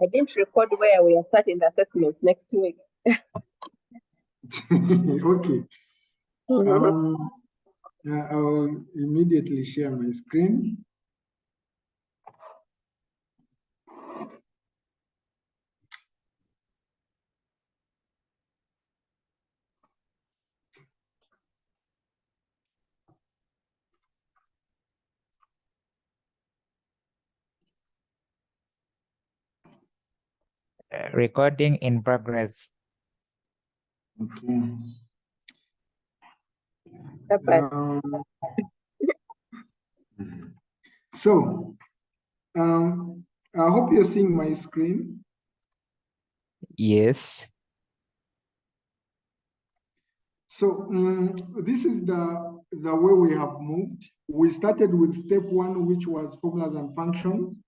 I didn't record where we are starting the assessment next week. Okay. I'll immediately share my screen. Recording in progress. Okay. So, I hope you're seeing my screen. Yes. So this is the way we have moved. We started with step 1, which was formulas and functions.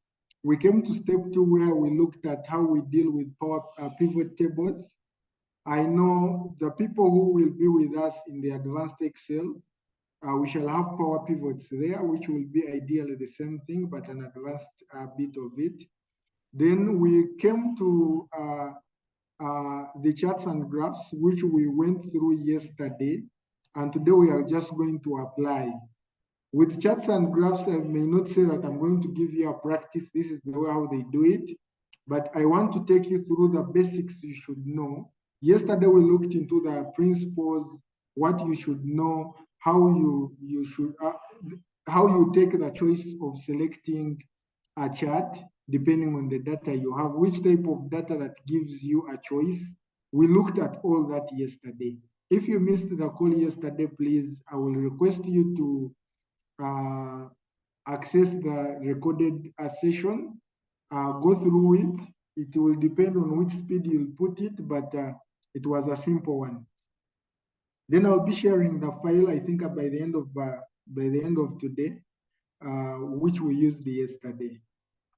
We came to step 2, where we looked at how we deal with pivot tables. I know the people who will be with us in the advanced Excel, we shall have power pivots there, which will be ideally the same thing, but an advanced bit of it. Then we came to the charts and graphs, which we went through yesterday, and today we are just going to apply. With charts and graphs, I may not say that I'm going to give you a practice, this is the way how they do it, but I want to take you through the basics you should know. Yesterday we looked into the principles, what you should know, how you should how you take the choice of selecting a chart depending on the data you have, which type of data that gives you a choice. We looked at all that yesterday. If you missed the call yesterday, please, I will request you to access the recorded session, go through it. It will depend on which speed you'll put it, but it was a simple one. Then I'll be sharing the file, I think by the end of today, which we used yesterday.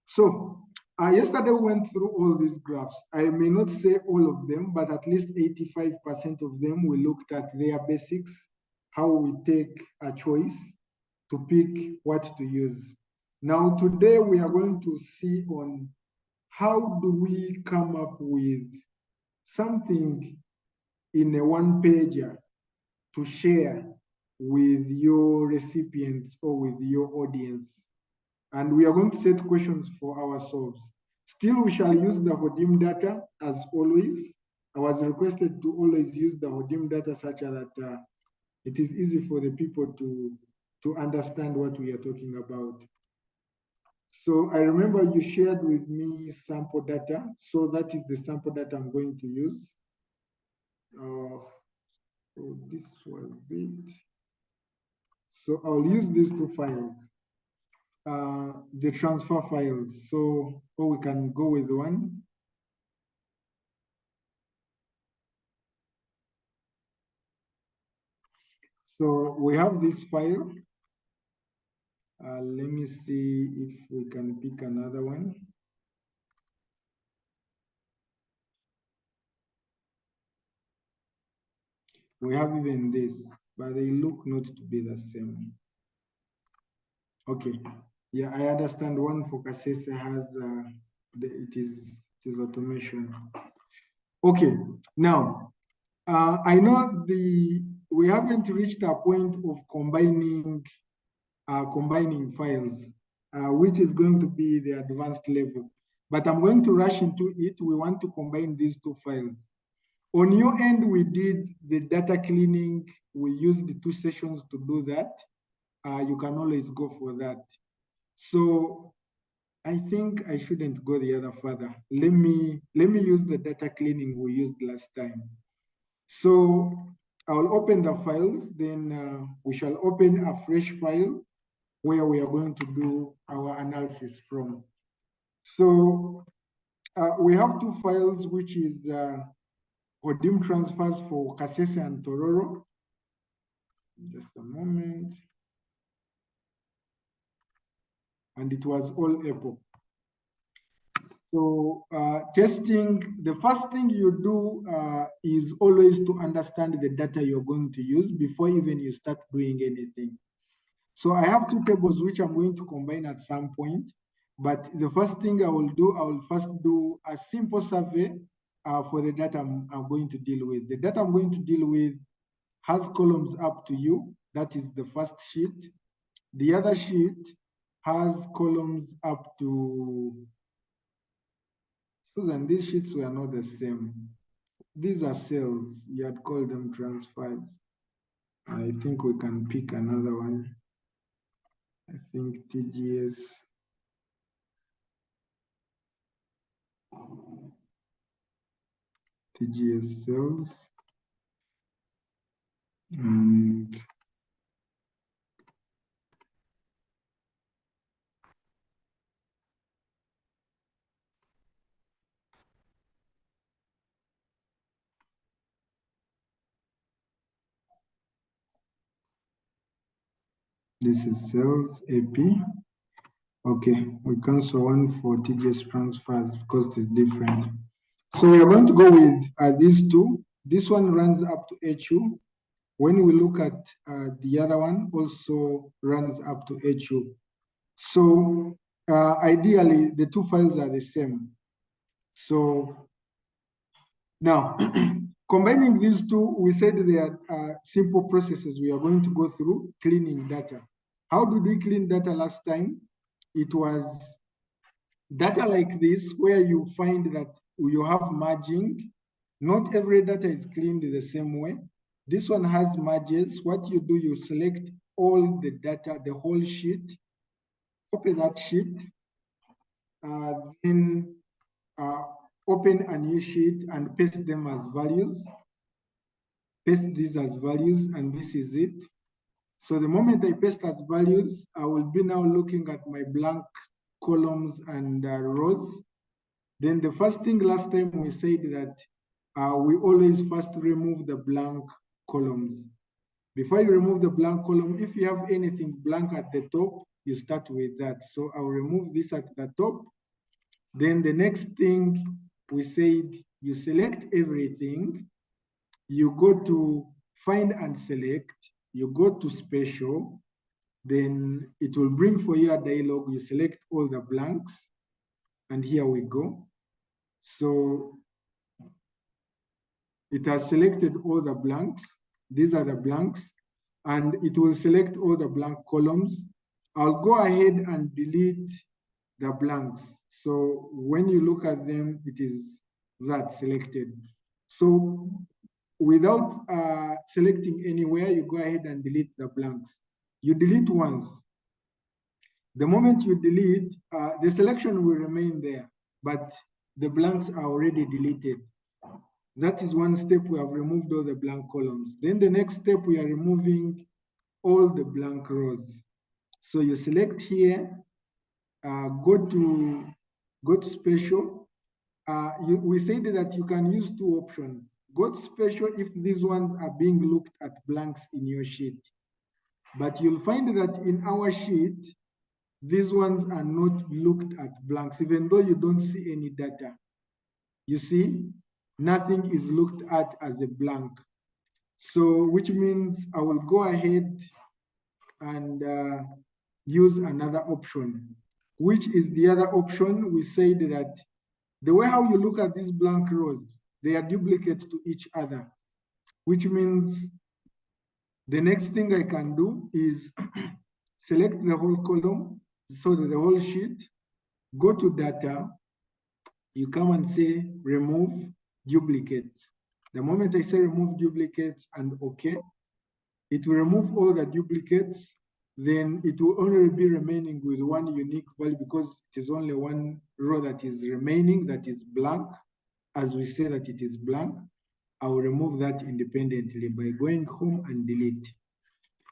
So yesterday we went through all these graphs. I may not say all of them, but at least 85% of them we looked at their basics, how we take a choice to pick what to use. Now today we are going to see on how do we come up with something in a one-pager to share with your recipients or with your audience. And we are going to set questions for ourselves. Still, we shall use the HODIM data as always. I was requested to always use the HODIM data such that it is easy for the people to understand what we are talking about. So I remember you shared with me sample data. So that is the sample data I'm going to use. So this was it. So I'll use these two files. The transfer files. So, or we can go with one. So we have this file. Let me see if we can pick another one. We have even this, but they look not to be the same. Okay. Yeah, I understand one for KPIs has it is automation. Okay, now I know we haven't reached a point of combining files, which is going to be the advanced level. But I'm going to rush into it. We want to combine these two files. On your end, we did the data cleaning. We used the 2 sessions to do that. You can always go for that. So I think I shouldn't go the other further. Let me use the data cleaning we used last time. So I'll open the files, then we shall open a fresh file where we are going to do our analysis from. So we have 2 files, which is HODIM transfers for KPIs and Tororo. Just a moment. And it was all Apple. So testing, the first thing you do is always to understand the data you're going to use before even you start doing anything. So I have 2 tables which I'm going to combine at some point. But the first thing I will do, I will first do a simple survey for the data I'm going to deal with. The data I'm going to deal with has columns up to U. That is the first sheet. The other sheet has columns up to Susan. These sheets were not the same. These are cells. You had called them transfers. I think we can pick another one. I think TGS. TGS cells. And this is cells AP. Okay, we cancel one for TGS transfers because it is different. So we are going to go with these two. This one runs up to HU. When we look at the other one, also runs up to HU. So ideally, the two files are the same. So now, combining these two, we said there are simple processes we are going to go through cleaning data. How did we clean data last time? It was data like this, where you find that you have merging. Not every data is cleaned the same way. This one has merges. What you do, you select all the data, the whole sheet, copy that sheet, then open a new sheet and paste them as values. Paste these as values, and this is it. So the moment I paste as values, I will be now looking at my blank columns and rows. Then the first thing last time we said that we always first remove the blank columns. Before you remove the blank column, if you have anything blank at the top, you start with that. So I'll remove this at the top. Then the next thing we said, you select everything, you go to find and select, you go to special, then it will bring for you a dialog, you select all the blanks, and here we go. So it has selected all the blanks. These are the blanks, and it will select all the blank columns. I'll go ahead and delete the blanks. So when you look at them, it is that selected. So without selecting anywhere, you go ahead and delete the blanks. You delete once. The moment you delete, the selection will remain there, but the blanks are already deleted. That is one step. We have removed all the blank columns. Then the next step, we are removing all the blank rows. So you select here, go to special. We said that you can use two options. Go to special if these ones are being looked at blanks in your sheet. But you'll find that in our sheet, these ones are not looked at blanks, even though you don't see any data. You see, nothing is looked at as a blank. So, which means I will go ahead and use another option. Which is the other option? We said that the way how you look at these blank rows, they are duplicate to each other, which means the next thing I can do is select the whole column, so that the whole sheet, go to data, you come and say remove duplicates. The moment I say remove duplicates and OK, it will remove all the duplicates. Then it will only be remaining with one unique value, because it is only one row that is remaining, that is blank. As we say that it is blank, I will remove that independently by going home and delete.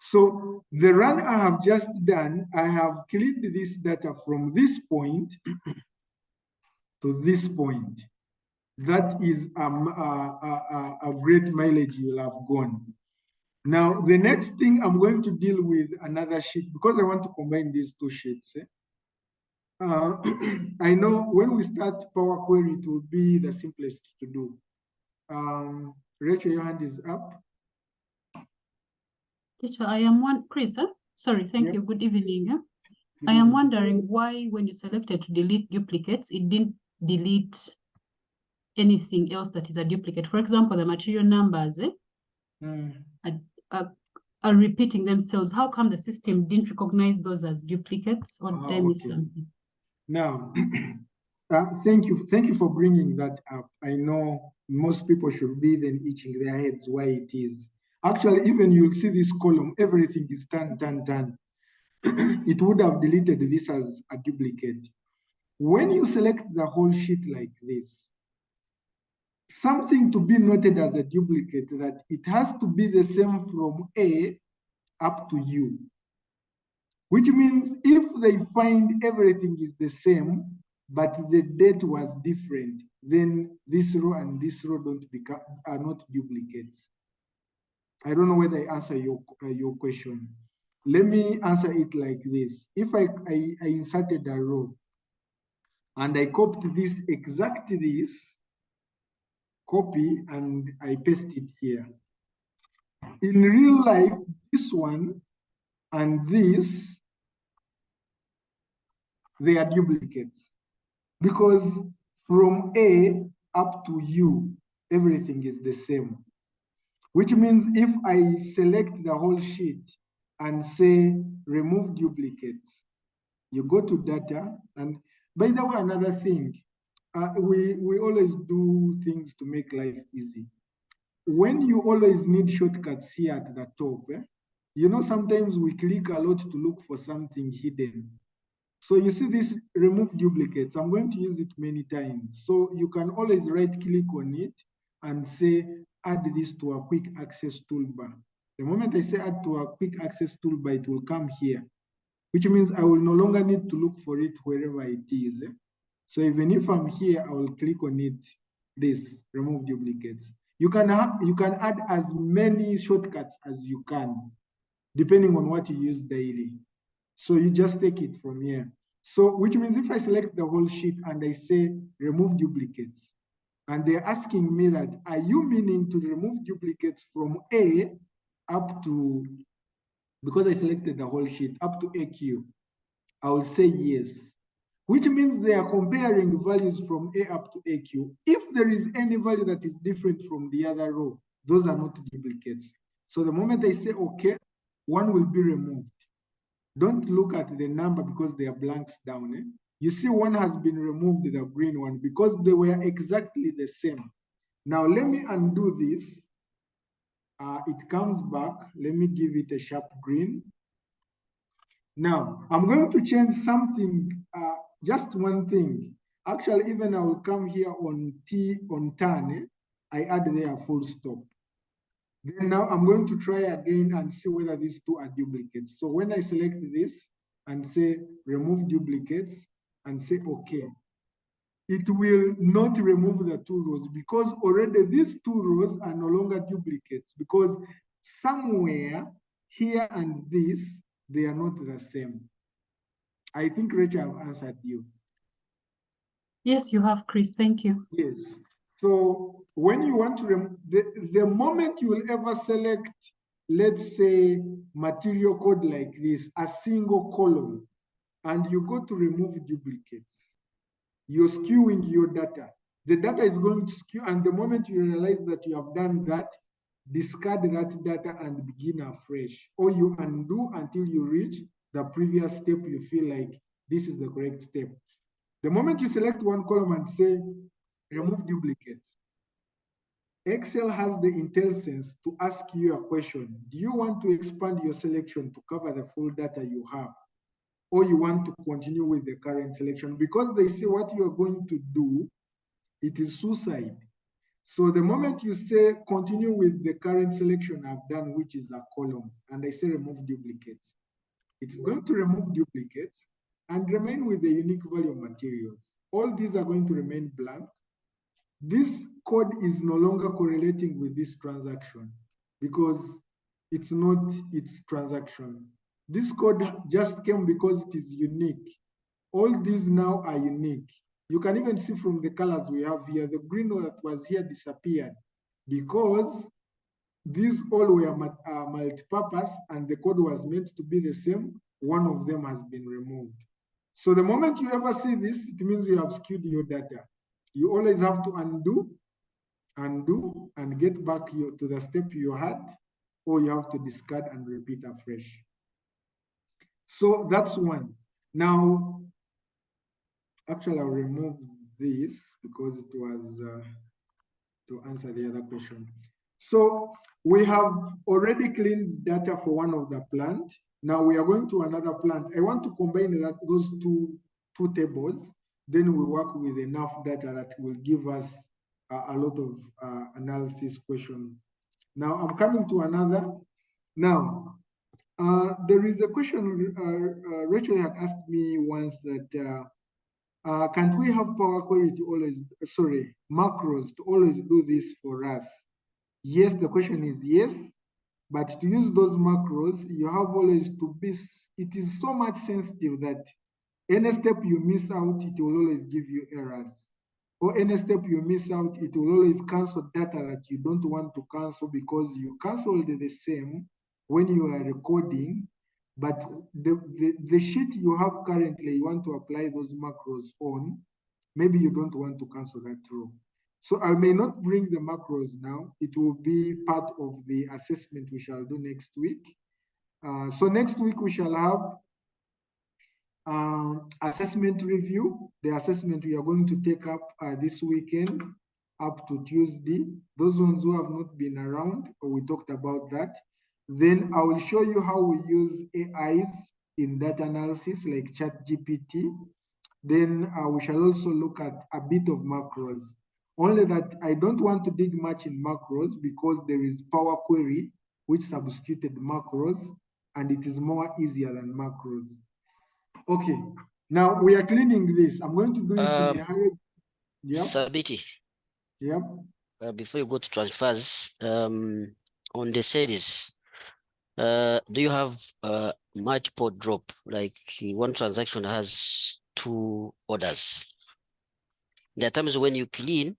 So the run I have just done, I have cleaned this data from this point to this point. That is a great mileage you'll have gone. Now, the next thing I'm going to deal with another sheet, because I want to combine these two sheets. I know when we start Power Query, it will be the simplest to do. Rachel, your hand is up. Teacher, I am one. Chris, huh? Sorry, thank you. Good evening. Huh? I am wondering why when you selected to delete duplicates, it didn't delete anything else that is a duplicate. For example, the material numbers are repeating themselves. How come the system didn't recognize those as duplicates, or did I miss something? Now, thank you for bringing that up. I know most people should be then itching their heads why it is. Actually, even you'll see this column, everything is done. It would have deleted this as a duplicate. When you select the whole sheet like this, something to be noted as a duplicate, that it has to be the same from A up to U, which means if they find everything is the same, but the date was different, then this row and this row are not duplicates. I don't know whether I answer your question. Let me answer it like this. If I inserted a row and I copied this exactly this, copy, and I paste it here. In real life, this one and this, they are duplicates, because from A up to U, everything is the same. Which means if I select the whole sheet and say remove duplicates, you go to data, and by the way, another thing, we always do things to make life easy. When you always need shortcuts here at the top, you know, sometimes we click a lot to look for something hidden. So you see this remove duplicates, I'm going to use it many times. So you can always right click on it and say, add this to a quick access toolbar. The moment I say add to a quick access toolbar, it will come here, which means I will no longer need to look for it wherever it is. So even if I'm here, I will click on it, this, remove duplicates. You can add as many shortcuts as you can, depending on what you use daily. So you just take it from here. So which means if I select the whole sheet and I say remove duplicates, and they're asking me that, are you meaning to remove duplicates from A up to, because I selected the whole sheet, up to AQ, I will say yes, which means they are comparing values from A up to AQ. If there is any value that is different from the other row, those are not duplicates. So the moment I say okay, one will be removed. Don't look at the number because they are blanks down. You see one has been removed, the green one, because they were exactly the same. Now let me undo this. It comes back. Let me give it a sharp green. Now I'm going to change something, just one thing. Actually, even I will come here on turn, I add there a full stop. Then now I'm going to try again and see whether these two are duplicates. So when I select this and say remove duplicates and say okay, it will not remove the two rows, because already these two rows are no longer duplicates, because somewhere here and this, they are not the same. I think, Rachel, I've answered you. Yes, you have, Chris. Thank you. Yes. So when you want to, the moment you will ever select, let's say, material code like this, a single column, and you go to remove duplicates, you're skewing your data. The data is going to skew, and the moment you realize that you have done that, discard that data and begin afresh, or you undo until you reach the previous step you feel like this is the correct step. The moment you select one column and say remove duplicates, Excel has the intelligence to ask you a question. Do you want to expand your selection to cover the full data you have, or you want to continue with the current selection? Because they say what you are going to do, it is suicide. So the moment you say continue with the current selection I've done, which is a column, and I say remove duplicates, it's going to remove duplicates and remain with the unique value of materials. All these are going to remain blank. This code is no longer correlating with this transaction because it's not its transaction. This code just came because it is unique. All these now are unique. You can even see from the colors we have here, the green that was here disappeared because these all were multi-purpose and the code was meant to be the same. one of them has been removed. So the moment you ever see this, it means you have skewed your data. You always have to undo, and get back to the step you had, or you have to discard and repeat afresh. So that's one. Now, actually, I'll remove this because it was to answer the other question. So we have already cleaned data for one of the plant. Now we are going to another plant. I want to combine those two tables. Then we work with enough data that will give us a lot of analysis questions. Now I'm coming to another. Now, there is a question Rachel had asked me once that can't we have Power Query to always, macros to always do this for us? Yes, the question is yes, but to use those macros, you have always to be, it is so much sensitive that any step you miss out, it will always give you errors. Or any step you miss out, it will always cancel data that you don't want to cancel because you canceled the same when you are recording, but the sheet you have currently, you want to apply those macros on, maybe you don't want to cancel that row. So I may not bring the macros now. It will be part of the assessment we shall do next week. So next week we shall have assessment review. The assessment we are going to take up this weekend up to Tuesday. Those ones who have not been around, we talked about that. Then I will show you how we use AIs in data analysis like ChatGPT. Then we shall also look at a bit of macros. Only that I don't want to dig much in macros because there is Power Query, which substituted macros, and it is more easier than macros. Okay, now we are cleaning this. I'm going to do it in a hurry. Yep. Sabiti. Yep. Before you go to transfers, on the series, do you have multiple drop? Like one transaction has two orders. There are times when you clean,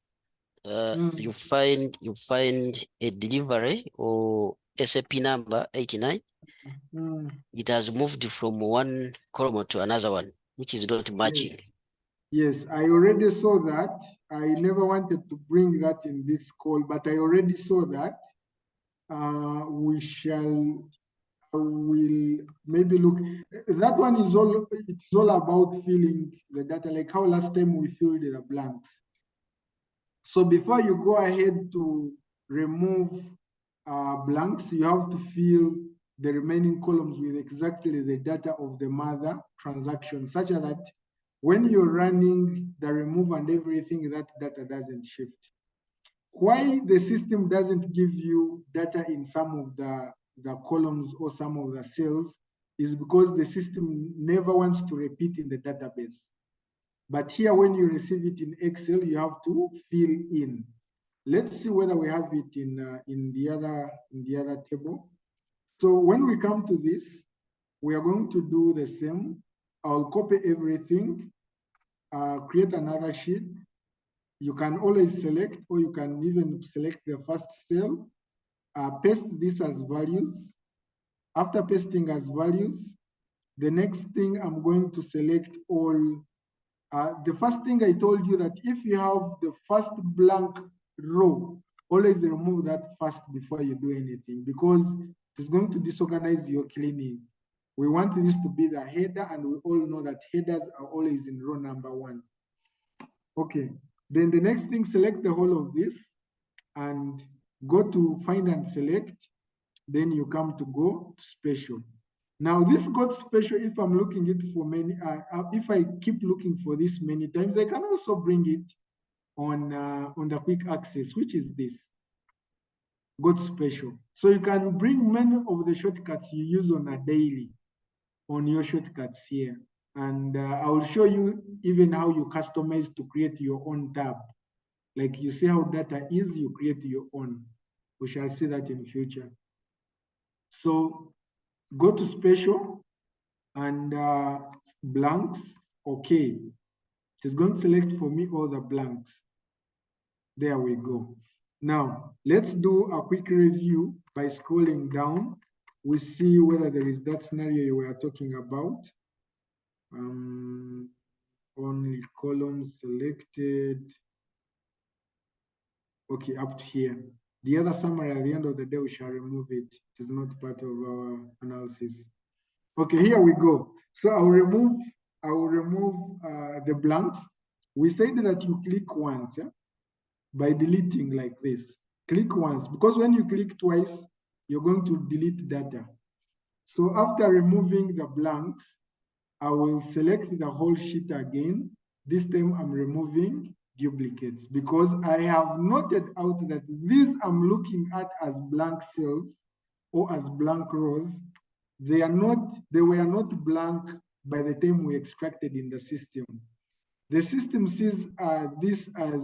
you find a delivery or SAP number 89. It has moved from one column to another one, which is not matching. Yes, I already saw that. I never wanted to bring that in this call, but I already saw that. I will maybe look. That one is it's all about filling the data, like how last time we filled the blanks. So before you go ahead to remove blanks, you have to fill the remaining columns with exactly the data of the mother transaction, such that when you're running the remove and everything, that data doesn't shift. Why the system doesn't give you data in some of the columns or some of the cells is because the system never wants to repeat in the database. But here, when you receive it in Excel, you have to fill in. Let's see whether we have it in the other table. So when we come to this, we are going to do the same. I'll copy everything, create another sheet. You can always select, or you can even select the first cell, paste this as values. After pasting as values, the next thing I'm going to select all. The first thing I told you that if you have the first blank row, always remove that first before you do anything, because it's going to disorganize your cleaning. We want this to be the header, and we all know that headers are always in row number 1. Okay, then the next thing, select the whole of this and go to find and select. Then you come to go to special. Now this got special. If I'm looking it for many, if I keep looking for this many times, I can also bring it on the quick access, which is this. Got special. So you can bring many of the shortcuts you use on a daily on your shortcuts here. And I will show you even how you customize to create your own tab. Like you see how data is, you create your own. We shall see that in future. So go to special and blanks. Okay. It is going to select for me all the blanks. There we go. Now, let's do a quick review by scrolling down. we see whether there is that scenario you were talking about. Only columns selected. Okay, up to here. The other summary at the end of the day, we shall remove it. It is not part of our analysis. Okay, here we go. So I will remove the blanks. We said that you click once, yeah, by deleting like this. Click once, because when you click twice, you're going to delete data. So after removing the blanks, I will select the whole sheet again. This time I'm removing duplicates because I have noted out that these I'm looking at as blank cells or as blank rows. They were not blank by the time we extracted in the system. The system sees this as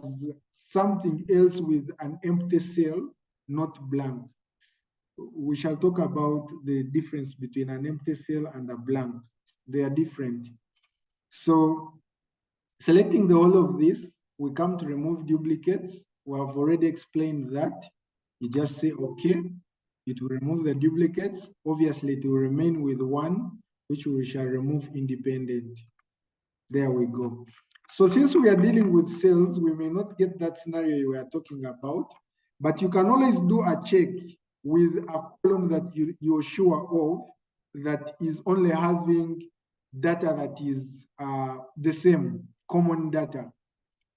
something else with an empty cell, not blank. We shall talk about the difference between an empty cell and a blank. They are different. So selecting the whole of this, we come to remove duplicates. We have already explained that. You just say, okay, it will remove the duplicates. Obviously, it will remain with one, which we shall remove independent. There we go. So since we are dealing with cells, we may not get that scenario you were talking about, but you can always do a check with a column that you're sure of that is only having data that is the same, common data.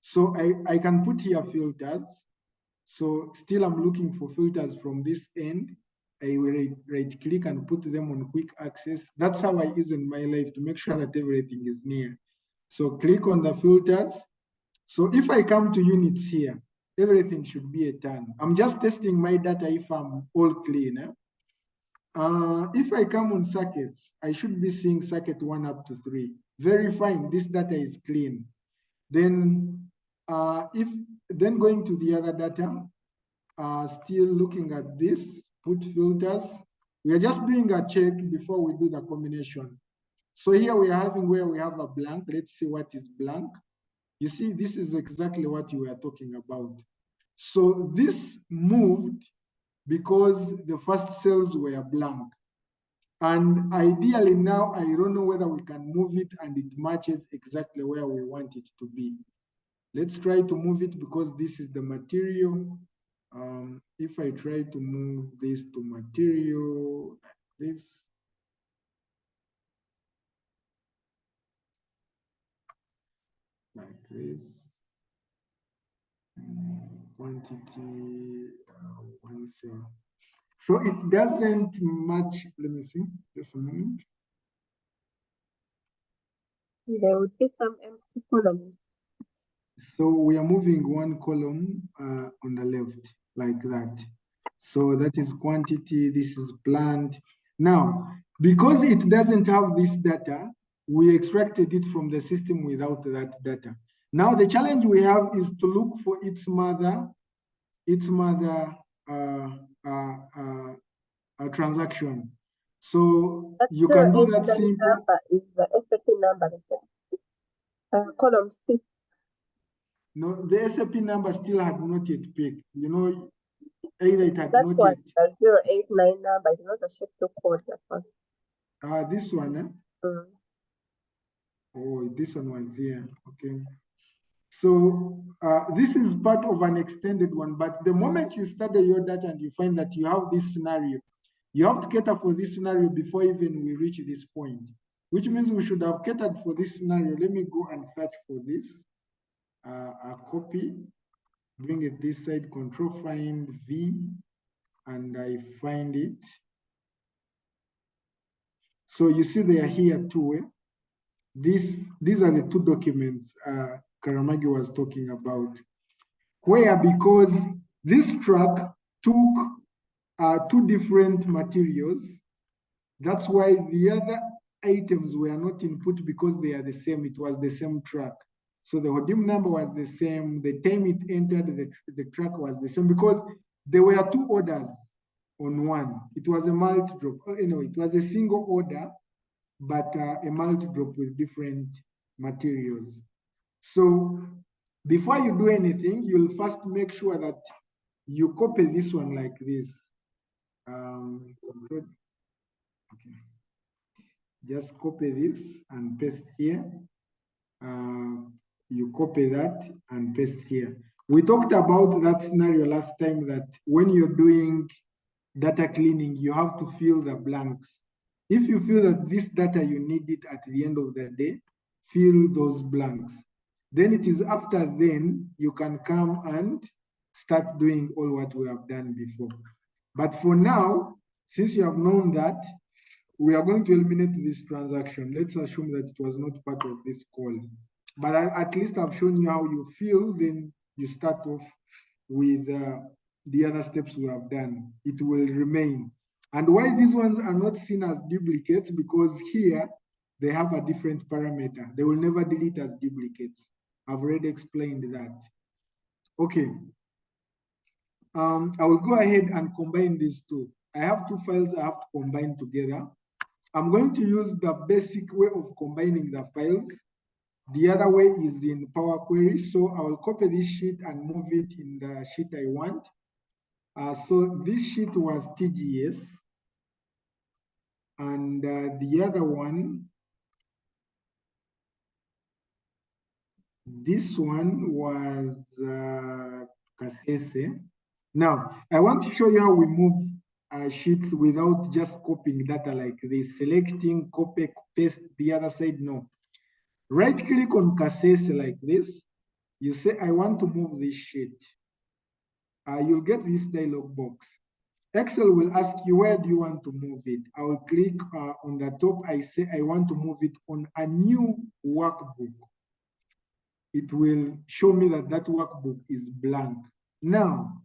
So I can put here filters. So still I'm looking for filters from this end. I will right click and put them on quick access. That's how I use in my life to make sure that everything is near. So click on the filters. So if I come to units here, everything should be a 10. I'm just testing my data if I'm all clean. If I come on circuits, I should be seeing circuit 1 up to 3. Very fine, this data is clean. Then then going to the other data, still looking at this, put filters. We are just doing a check before we do the combination. So here we are having where we have a blank. Let's see what is blank. You see, this is exactly what you were talking about. So this moved because the first cells were blank. And ideally now, I don't know whether we can move it and it matches exactly where we want it to be. Let's try to move it because this is the material. If I try to move this to material like this, quantity, one cell. So it doesn't match. Let me see, just a moment. There would be some empty columns. So we are moving one column on the left like that. So that is quantity, this is plant. Now, because it doesn't have this data, we extracted it from the system without that data. Now the challenge we have is to look for its mother transaction. So That's you can do that 089 simple. number is the SAP number. Column 6. No, the SAP number still had not yet picked. You know, either it had That not one, yet. the 089 number is not a shift to code. That one. This one, eh? Mm. Oh, this one was here. Okay. So this is part of an extended one, but the moment you study your data and you find that you have this scenario, you have to cater for this scenario before even we reach this point, which means we should have catered for this scenario. Let me go and search for this. A copy, bring it this side, control find V, and I find it. So you see they are here too. Eh? These are the two documents Karamagi was talking about, where because this truck took two different materials, that's why the other items were not input because they are the same. It was the same truck. So the HODIM number was the same. The time it entered, the truck was the same because there were two orders on one. It was a multi drop. Anyway, it was a single order, but a multi drop with different materials. So before you do anything, you'll first make sure that you copy this one like this. Okay. Just copy this and paste here. You copy that and paste here. We talked about that scenario last time, that when you're doing data cleaning, you have to fill the blanks. If you feel that this data you need it at the end of the day, fill those blanks. Then it is after then you can come and start doing all what we have done before. But for now, since you have known that, we are going to eliminate this transaction. Let's assume that it was not part of this call. But at least I've shown you how you feel, then you start off with the other steps we have done. It will remain. And why these ones are not seen as duplicates, because here they have a different parameter. They will never delete as duplicates. I've already explained that. Okay. I will go ahead and combine these two. I have two files I have to combine together. I'm going to use the basic way of combining the files. The other way is in Power Query. So I will copy this sheet and move it in the sheet I want. So this sheet was TGS. And the other one, this one was Kasese. Now, I want to show you how we move sheets without just copying data like this, selecting, copy, paste the other side. No. Right click on Kasese like this. You say, I want to move this sheet. You'll get this dialog box. Excel will ask you, where do you want to move it? I will click on the top. I say, I want to move it on a new workbook. It will show me that that workbook is blank. Now,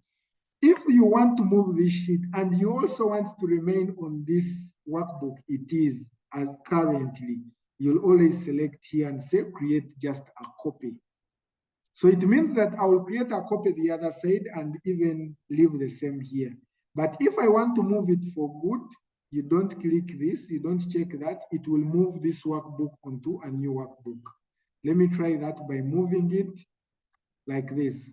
if you want to move this sheet and you also want to remain on this workbook, it is as currently, you'll always select here and say, create just a copy. So it means that I will create a copy the other side and even leave the same here. But if I want to move it for good, you don't click this, you don't check that, it will move this workbook onto a new workbook. Let me try that by moving it like this.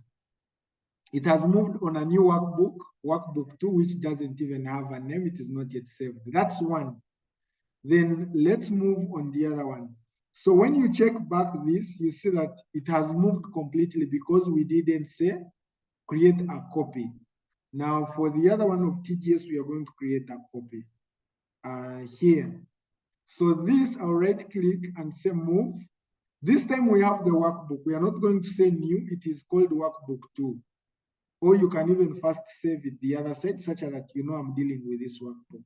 It has moved on a new workbook, workbook 2, which doesn't even have a name, it is not yet saved. That's one. Then let's move on the other one. So when you check back this, you see that it has moved completely because we didn't say create a copy. Now for the other one of TGS, we are going to create a copy here. So this, I'll right click and say move. This time we have the workbook. We are not going to say new, it is called workbook 2. Or you can even first save it the other side, such that you know I'm dealing with this workbook.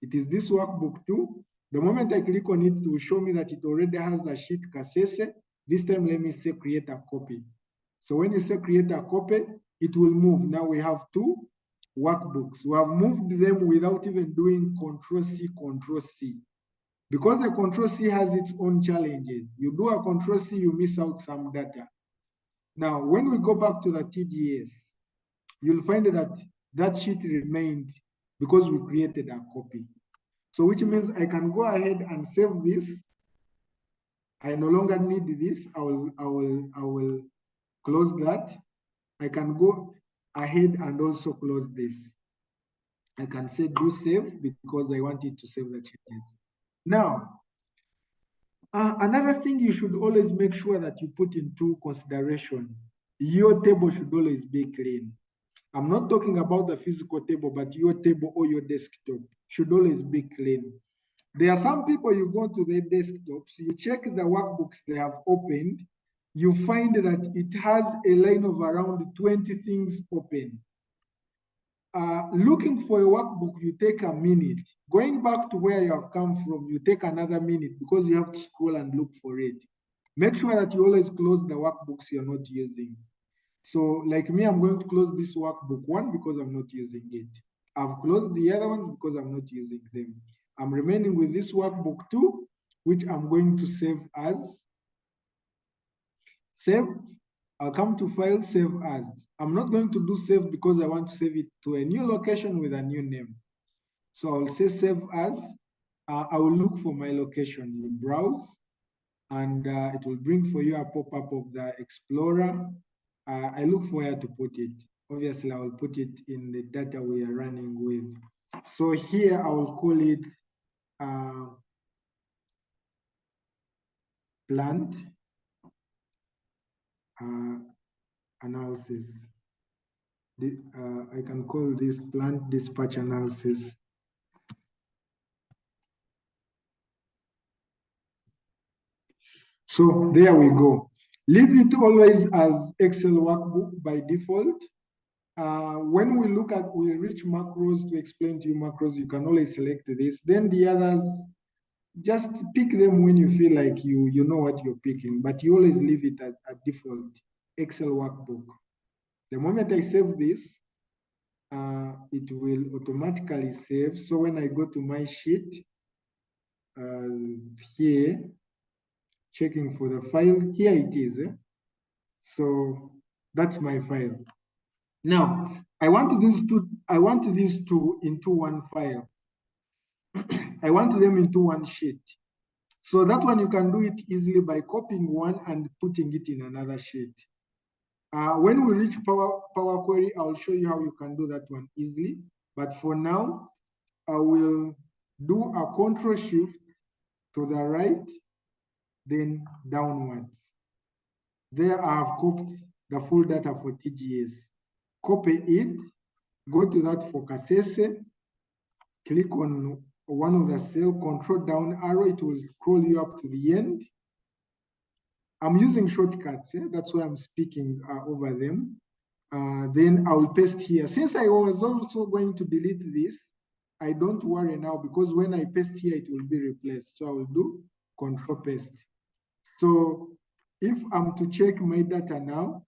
It is this workbook 2. The moment I click on it, it will show me that it already has a sheet Kasese. This time, let me say create a copy. So when you say create a copy, it will move. Now we have 2 workbooks. We have moved them without even doing Control-C, Control-C. Because the Control-C has its own challenges. You do a Control-C, you miss out some data. Now, when we go back to the TGS, you'll find that that sheet remained because we created a copy. So which means I can go ahead and save this. I no longer need this. I will close that. I can go ahead and also close this. I can say do save because I want it to save the changes. Now, another thing you should always make sure that you put into consideration, your table should always be clean. I'm not talking about the physical table, but your table or your desktop should always be clean. There are some people, you go to their desktops, you check the workbooks they have opened, you find that it has a line of around 20 things open. Looking for a workbook, you take a minute. Going back to where you have come from, you take another minute because you have to scroll and look for it. Make sure that you always close the workbooks you're not using. So like me, I'm going to close this workbook 1 because I'm not using it. I've closed the other ones because I'm not using them. I'm remaining with this workbook 2, which I'm going to save as. Save. I'll come to file, save as. I'm not going to do save because I want to save it to a new location with a new name. So I'll say save as. I will look for my location. You browse, and it will bring for you a pop-up of the Explorer. I look for where to put it. Obviously, I will put it in the data we are running with. So here I will call it plant analysis. I can call this plant dispatch analysis. So there we go. Leave it always as Excel workbook by default. When we reach macros to explain to you macros, you can always select this. Then the others, just pick them when you feel like you know what you're picking, but you always leave it at default Excel workbook. The moment I save this, it will automatically save. So when I go to my sheet, here, checking for the file, here it is. So that's my file. Now, I want these two into one file. I want them into one sheet. So that one you can do it easily by copying one and putting it in another sheet. When we reach Power Query, I'll show you how you can do that one easily. But for now, I will do a Control Shift to the right, then downwards. There I have copied the full data for TGS. Copy it, go to that for KPIs, click on one of the cell, control down arrow, it will scroll you up to the end. I'm using shortcuts, that's why I'm speaking over them. Then I will paste here. Since I was also going to delete this, I don't worry now because when I paste here, it will be replaced. So I will do control paste. So if I'm to check my data now,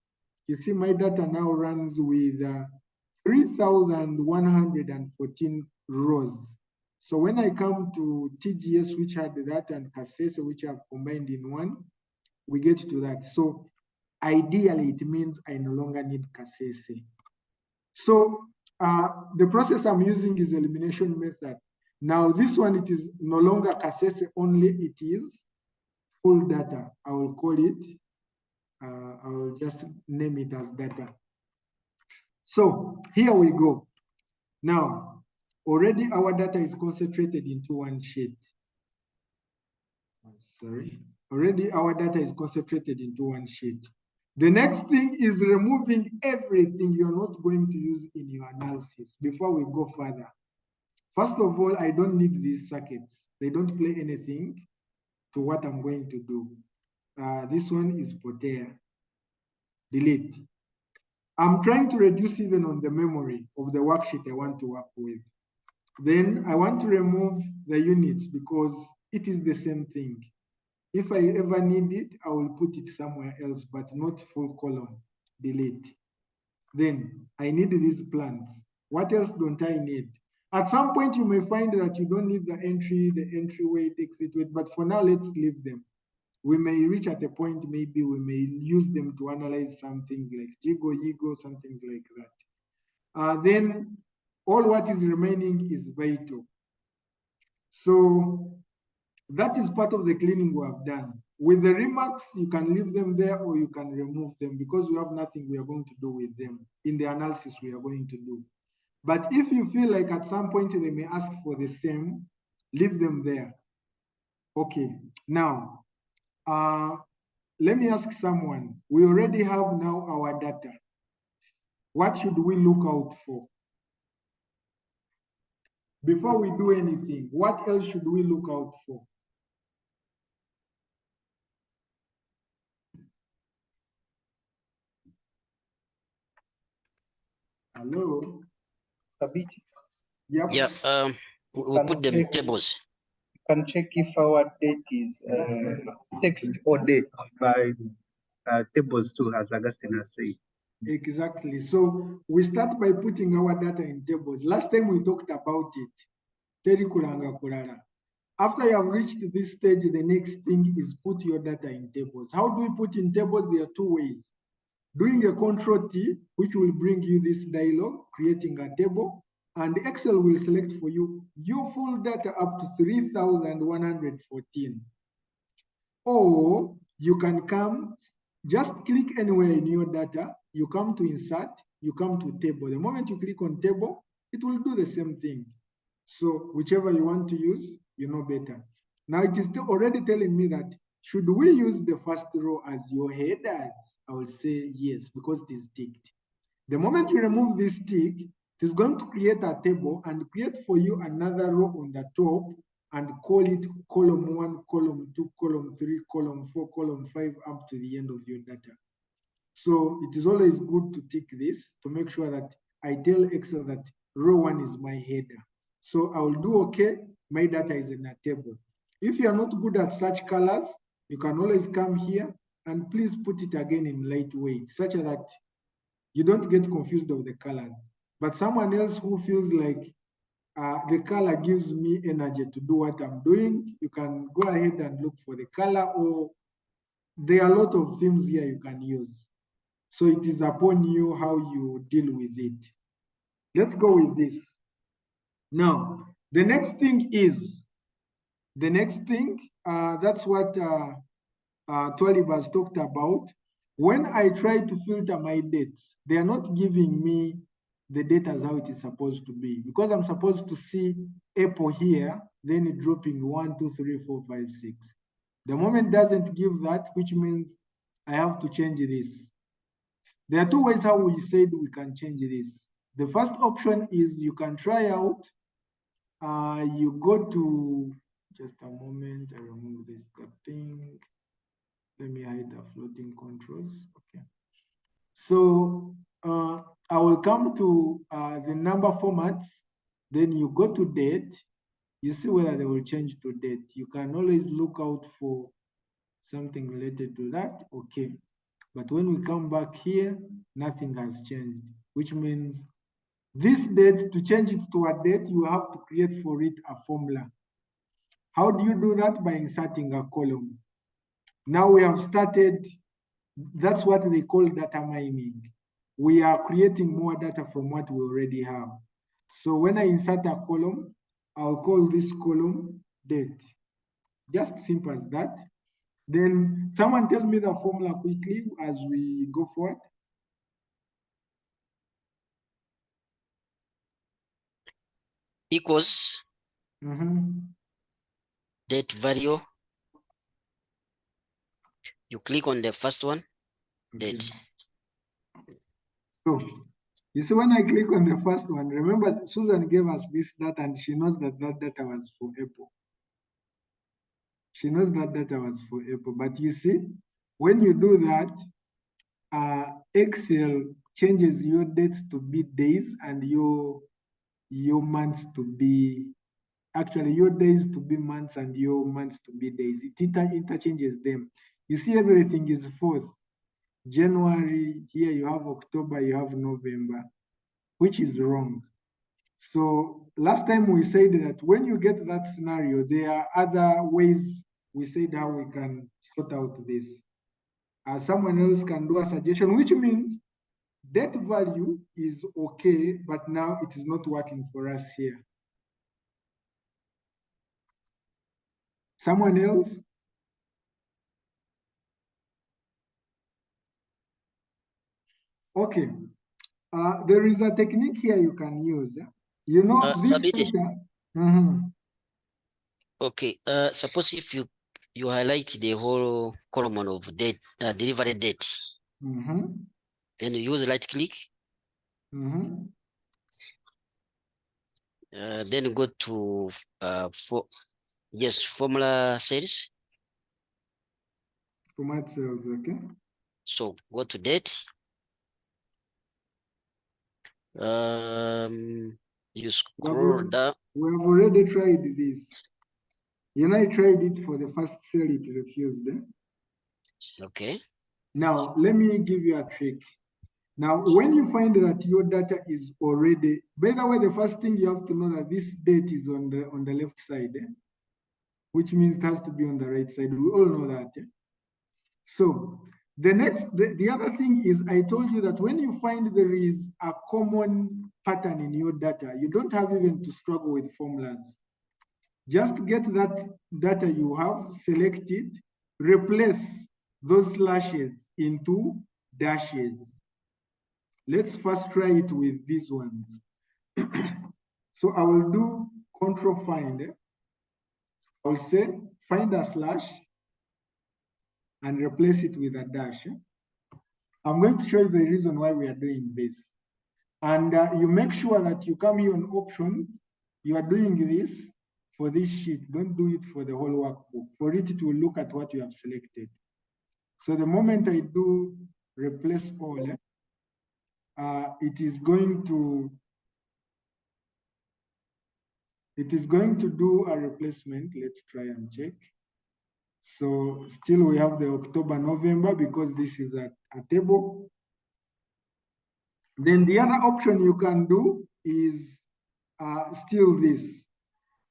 you see my data now runs with 3,114 rows. So when I come to TGS, which had that, and KPIs, which are combined in one, we get to that. So ideally, it means I no longer need KPIs. So the process I'm using is elimination method. Now this one, it is no longer KPIs only, it is full data. I will call it, I will just name it as data. So here we go. Now, already our data is concentrated into one sheet. Sorry, already our data is concentrated into one sheet. The next thing is removing everything you're not going to use in your analysis before we go further. First of all, I don't need these circuits. They don't play anything to what I'm going to do. This one is Potea. Delete. I'm trying to reduce even on the memory of the worksheet I want to work with. Then I want to remove the units because it is the same thing. If I ever need it, I will put it somewhere else, but not full column. Delete. Then I need these plants. What else don't I need? At some point, you may find that you don't need the entry weight, exit weight, but for now, let's leave them. We may reach at a point, maybe we may use them to analyze some things like Jigo, Yigo, something like that. Then all what is remaining is vital. So that is part of the cleaning we have done. With the remarks, you can leave them there or you can remove them because we have nothing we are going to do with them in the analysis we are going to do. But if you feel like at some point they may ask for the same, leave them there. Okay, now, let me ask someone. We already have now our data. What should we look out for? Before we do anything, what else should we look out for? Hello? Sabiti. Yep. Yeah, we put them in tables. You can check if our date is text or date by tables too, as Augustine has said. Exactly. So we start by putting our data in tables. Last time we talked about it. Teri kulanga kulala. After you have reached this stage, the next thing is put your data in tables. How do we put in tables? There are two ways. Doing a Control T, which will bring you this dialog, creating a table, and Excel will select for you your full data up to 3,114. Or you can come, just click anywhere in your data, you come to insert, you come to table. The moment you click on table, it will do the same thing. So whichever you want to use, you know better. Now it is already telling me that should we use the first row as your headers? I will say yes, because it is ticked. The moment you remove this tick, it is going to create a table and create for you another row on the top and call it column 1, column 2, column 3, column 4, column 5 up to the end of your data. So it is always good to tick this to make sure that I tell Excel that row 1 is my header. So I will do okay, my data is in a table. If you are not good at such colors, you can always come here and please put it again in lightweight, such that you don't get confused of the colors. But someone else who feels like the color gives me energy to do what I'm doing, you can go ahead and look for the color, or there are a lot of themes here you can use. So it is upon you how you deal with it. Let's go with this. Now, the next thing, that's what Twalib has talked about. When I try to filter my dates, they are not giving me the data as how it is supposed to be, because I'm supposed to see April here, then it dropping 1, 2, 3, 4, 5, 6. The moment it doesn't give that, which means I have to change this. There are two ways how we said we can change this. The first option is you can try out, you go to, just a moment, I remove this thing. Let me hide the floating controls. Okay. So I will come to the number formats. Then you go to date. You see whether they will change to date. You can always look out for something related to that. Okay. But when we come back here, nothing has changed, which means this date, to change it to a date, you have to create for it a formula. How do you do that? By inserting a column. Now we have started, that's what they call data mining. We are creating more data from what we already have. So when I insert a column, I'll call this column date. Just simple as that. Then someone tell me the formula quickly as we go forward. Equals date value. You click on the first one, date. So you see, when I click on the first one, remember Susan gave us this data and she knows that that data was for April. She knows that data was for April. But you see, when you do that, Excel changes your dates to be days and your months to be, actually your days to be months and your months to be days. It interchanges them. You see, everything is 4th. January, here you have October, you have November, which is wrong. So last time we said that when you get that scenario, there are other ways we said how we can sort out this. Someone else can do a suggestion, which means date value is okay, but now it is not working for us here. Someone else? Okay. There is a technique here you can use. You know, this data. Okay. Suppose if you highlight the whole column of date, delivery date, then you use right click. Then you go to formula cells. Format cells, okay. So go to date. You scroll down. We have already tried this. You know, I tried it for the first cell, it refused. Okay. Now, let me give you a trick. Now, when you find that your data is already, by the way, the first thing you have to know that this date is on the left side, which means it has to be on the right side. We all know that. So the other thing is, I told you that when you find there is a common pattern in your data, you don't have even to struggle with formulas. Just get that data you have selected, replace those slashes into dashes. Let's first try it with these ones. So I will do control find. will say find a slash and replace it with a dash. I'm going to show you the reason why we are doing this. And you make sure that you come here on options. You are doing this for this sheet. Don't do it for the whole workbook. For it, it will look at what you have selected. So the moment I do replace all, it is going to do a replacement. Let's try and check. So still we have the October, November, because this is a table. Then the other option you can do is still this.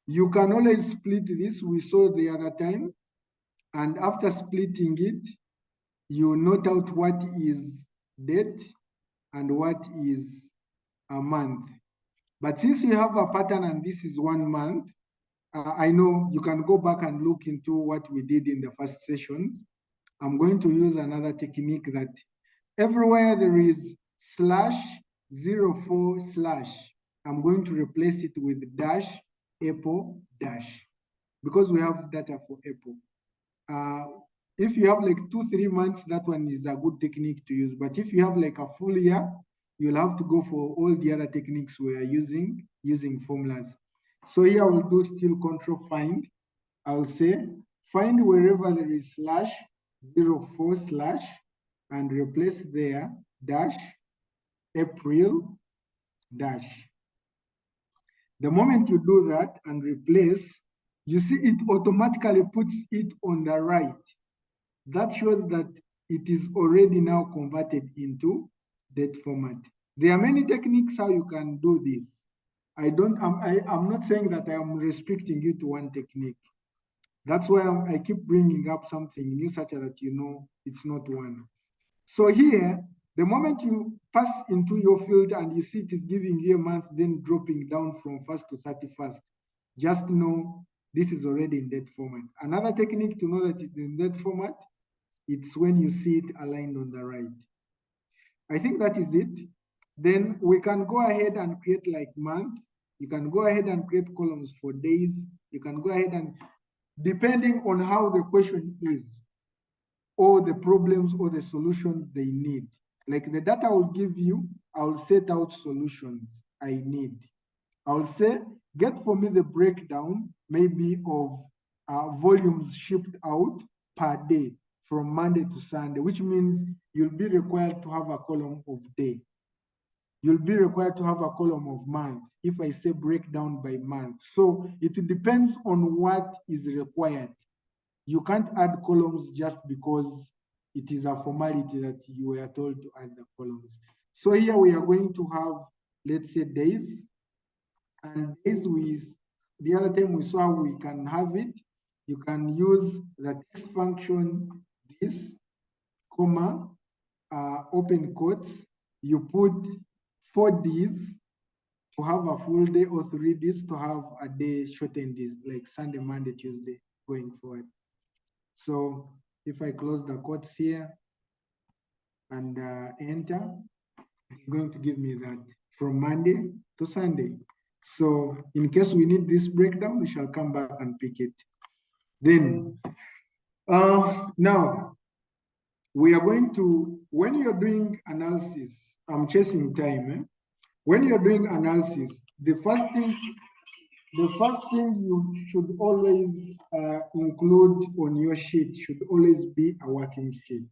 You can always split this. We saw the other time. And after splitting it, you note out what is date and what is a month. But since you have a pattern and this is 1 month, I know you can go back and look into what we did in the first sessions. I'm going to use another technique that everywhere there is /04/, I'm going to replace it with dash April dash, because we have data for April. If you have like 2-3 months, that one is a good technique to use. But if you have like a full year, you'll have to go for all the other techniques we are using formulas. So here I will do still control find. I'll say find wherever there is /04/ and replace there dash April dash. The moment you do that and replace, you see it automatically puts it on the right. That shows that it is already now converted into date format. There are many techniques how you can do this. I'm not saying that I am restricting you to one technique. That's why I keep bringing up something new, such that you know it's not one. So here, the moment you pass into your field and you see it is giving you a month, then dropping down from 1st to 31st, just know this is already in date format. Another technique to know that it's in date format, it's when you see it aligned on the right. I think that is it. Then we can go ahead and create like month. You can go ahead and create columns for days. You can go ahead and, depending on how the question is, or the problems or the solutions they need. Like the data I will give you, I will set out solutions I need. I will say, get for me the breakdown maybe of volumes shipped out per day from Monday to Sunday, which means you'll be required to have a column of day. You'll be required to have a column of months if I say breakdown by month. So it depends on what is required. You can't add columns just because it is a formality that you were told to add the columns. So here we are going to have, let's say, days. And days, the other time we saw how we can have it. You can use the text function, this, comma, open quotes. You put 4 days to have a full day, or 3 days to have a day shortened days, like Sunday, Monday, Tuesday, going forward. So if I close the quotes here and enter, it's going to give me that from Monday to Sunday. So in case we need this breakdown, we shall come back and pick it. Then now we are going to, when you're doing analysis, I'm chasing time. When you're doing analysis, the first thing you should always include on your sheet should always be a working sheet.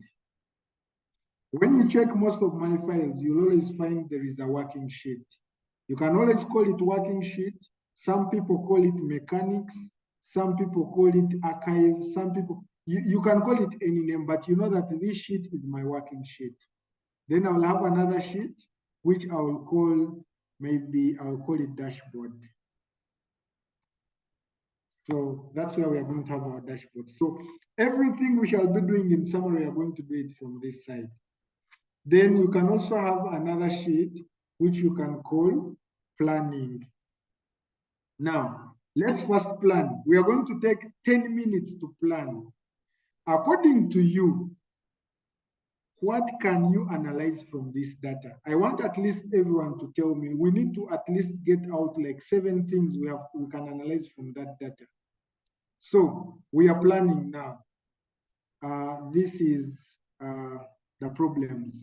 When you check most of my files, you'll always find there is a working sheet. You can always call it working sheet. Some people call it mechanics. Some people call it archive. Some people, you can call it any name, but you know that this sheet is my working sheet. Then I will have another sheet, which I will call, maybe I'll call it dashboard. So that's where we are going to have our dashboard. So everything we shall be doing in summary, we are going to do it from this side. Then you can also have another sheet, which you can call planning. Now, let's first plan. We are going to take 10 minutes to plan. According to you, what can you analyze from this data? I want at least everyone to tell me. We need to at least get out like 7 things we can analyze from that data. So we are planning now. This is the problems.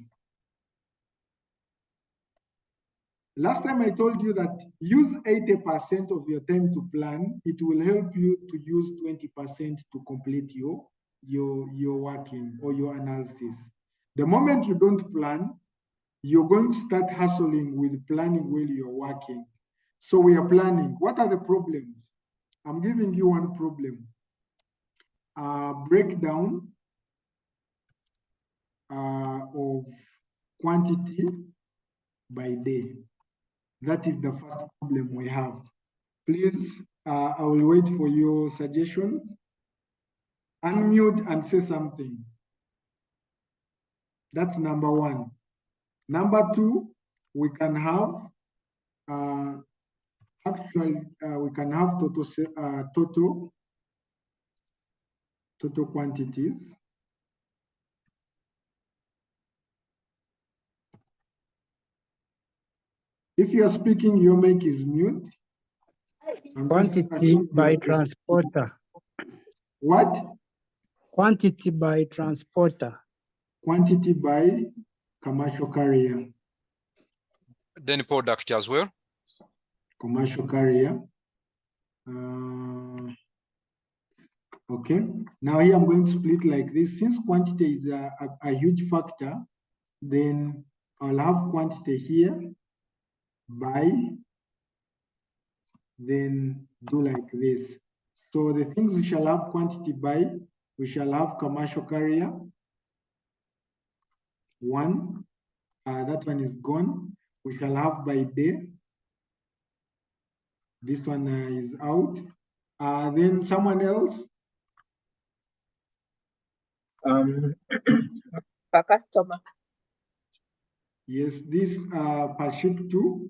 Last time I told you that use 80% of your time to plan. It will help you to use 20% to complete your working or your analysis. The moment you don't plan, you're going to start hustling with planning while you're working. So we are planning. What are the problems? I'm giving you one problem. Breakdown of quantity by day. That is the first problem we have. Please, I will wait for your suggestions. Unmute and say something. That's number one. Number two, we can have we can have total quantities. If you are speaking, your mic is mute. Quantity by transporter. What? Quantity by transporter. Quantity by commercial carrier. Then product as well. Commercial carrier. Okay. Now here I'm going to split like this. Since quantity is a huge factor, then I'll have quantity here by, then do like this. So the things we shall have quantity by, we shall have commercial carrier. One, that one is gone. We shall have by day. This one is out. Then someone else. Per customer. Yes, this per ship too.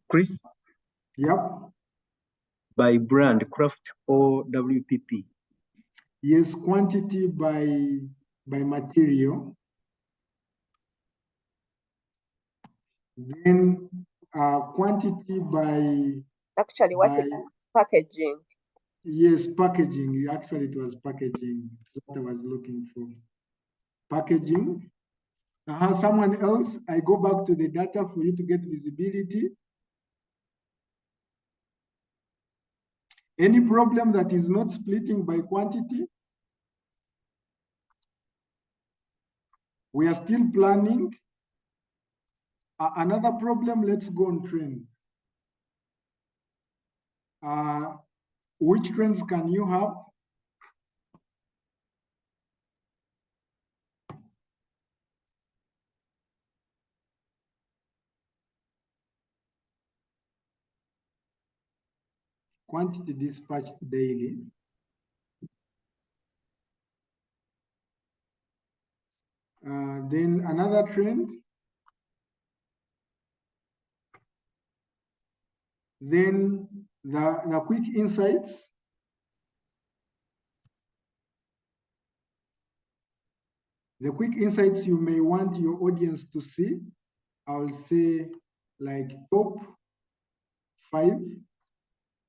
Chris, Yep. by brand, craft or WPP. Yes, quantity by material. Then quantity by. Actually, what is packaging? Yes, packaging. Actually, it was packaging. That's what I was looking for. Packaging. Someone else, I go back to the data for you to get visibility. Any problem that is not splitting by quantity? We are still planning. Another problem, let's go on trends. Which trends can you have? Quantity dispatched daily. Then another trend. Then the quick insights. The quick insights you may want your audience to see. I'll say like top 5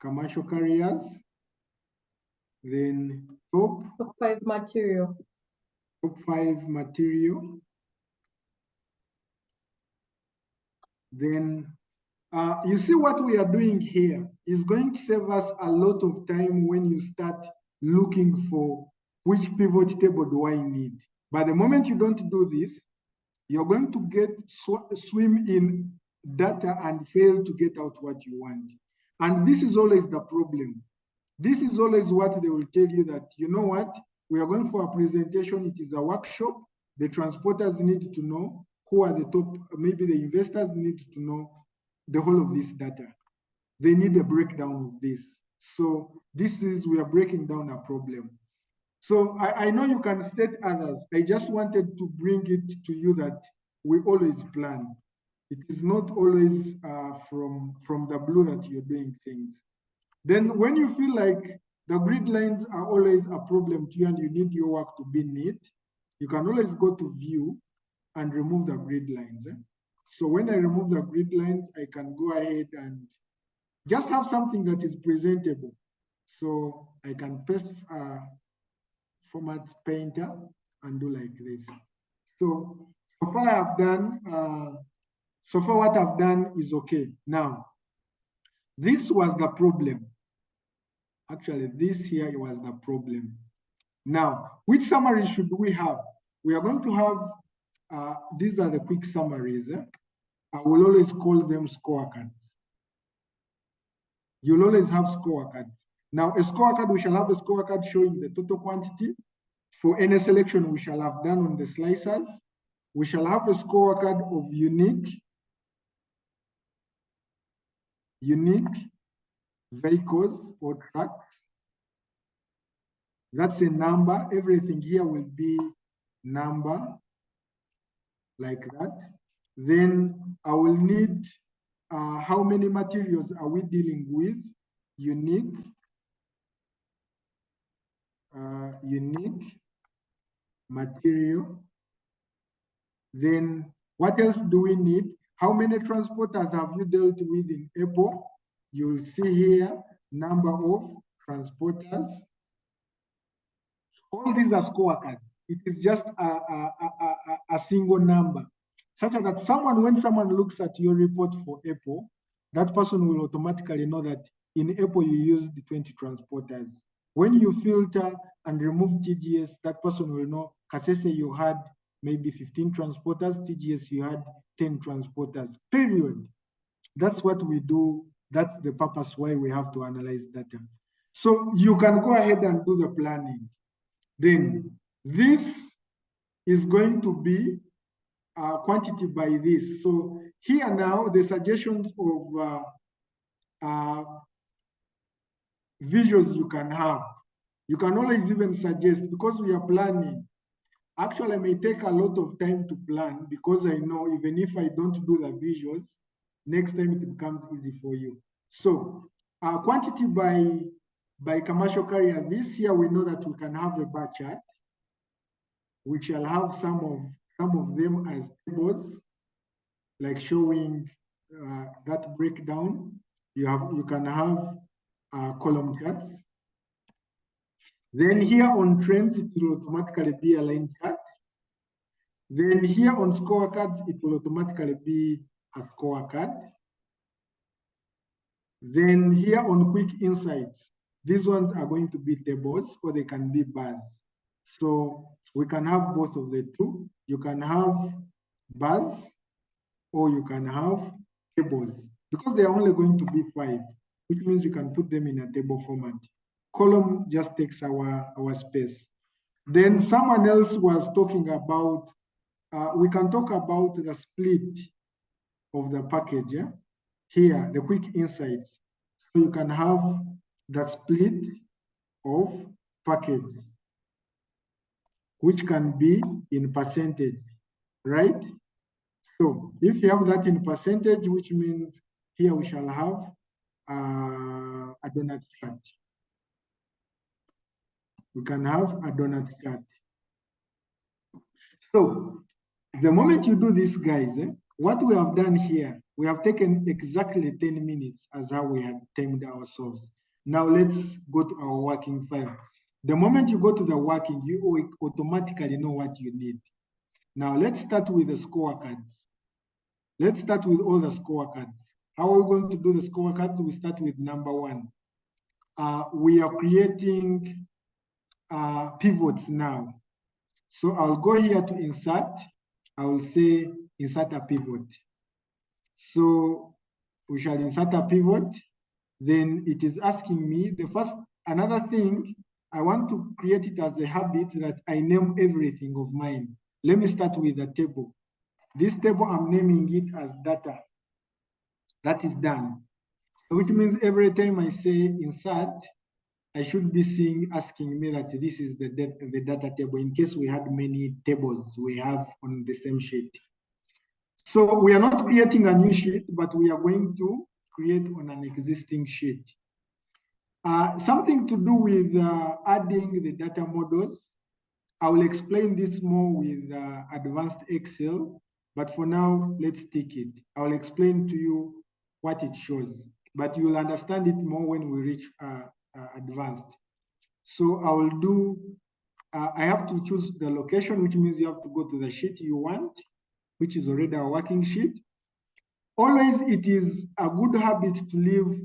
commercial carriers. Then top 5 material. Top 5 material. Then you see what we are doing here is going to save us a lot of time when you start looking for which pivot table do I need. But the moment you don't do this, you're going to get swim in data and fail to get out what you want. And this is always the problem. This is always what they will tell you that, you know what, we are going for a presentation, it is a workshop. The transporters need to know who are the top, maybe the investors need to know the whole of this data. They need a breakdown of this. So this is, we are breaking down a problem. So I know you can state others. I just wanted to bring it to you that we always plan. It is not always from the blue that you're doing things. Then when you feel like the grid lines are always a problem to you and you need your work to be neat, you can always go to view and remove the grid lines. So when I remove the grid lines, I can go ahead and just have something that is presentable. So I can paste format painter and do like this. So far I've done, so far what I've done is okay. Now, this was the problem. Actually, this here was the problem. Now, which summary should we have? We are going to have, these are the quick summaries. I will always call them scorecards. You'll always have scorecards. Now, a scorecard, we shall have a scorecard showing the total quantity. For any selection we shall have done on the slicers. We shall have a scorecard of unique vehicles or trucks. That's a number. Everything here will be number like that. Then I will need how many materials are we dealing with? Unique material. Then what else do we need? How many transporters have you dealt with in April? You'll see here number of transporters. All these are scorecards. It is just a single number, such that when someone looks at your report for April, that person will automatically know that in April you used 20 transporters. When you filter and remove TGS, that person will know, Kasese, you had maybe 15 transporters, TGS, you had 10 transporters, period. That's what we do. That's the purpose why we have to analyze data. So you can go ahead and do the planning. Then this is going to be quantity by this. So here now, the suggestions of visuals you can have. You can always even suggest, because we are planning. Actually, it may take a lot of time to plan, because I know even if I don't do the visuals, next time it becomes easy for you. So quantity by commercial carrier, this year we know that we can have a bar chart. We shall have some of them as tables, like showing that breakdown. You can have column charts. Then here on trends, it will automatically be a line chart. Then here on scorecards, it will automatically be a scorecard. Then here on quick insights, these ones are going to be tables, or they can be bars. So we can have both of the two. You can have bars, or you can have tables, because they are only going to be 5, which means you can put them in a table format. Column just takes our space. Then someone else was talking about, we can talk about the split of the package. Yeah? Here, the quick insights. So you can have the split of package, which can be in percentage, right? So if you have that in percentage, which means here we shall have a donut chart. We can have a donut chart. So the moment you do this, guys, what we have done here, we have taken exactly 10 minutes as how we had timed ourselves. Now let's go to our working file. The moment you go to the working, you automatically know what you need. Now let's start with the scorecards. Let's start with all the scorecards. How are we going to do the scorecards? We start with number 1. We are creating pivots now. So I'll go here to insert. I will say insert a pivot. So we shall insert a pivot. Then it is asking me another thing, I want to create it as a habit that I name everything of mine. Let me start with a table. This table, I'm naming it as data. That is done. So which means every time I say insert, I should be asking me that this is the data table, in case we had many tables we have on the same sheet. So we are not creating a new sheet, but we are going to create on an existing sheet. Something to do with adding the data models. I will explain this more with advanced Excel, but for now, let's take it. I will explain to you what it shows. but you will understand it more when we reach advanced. So I will do, I have to choose the location, which means you have to go to the sheet you want, which is already a working sheet. Always it is a good habit to leave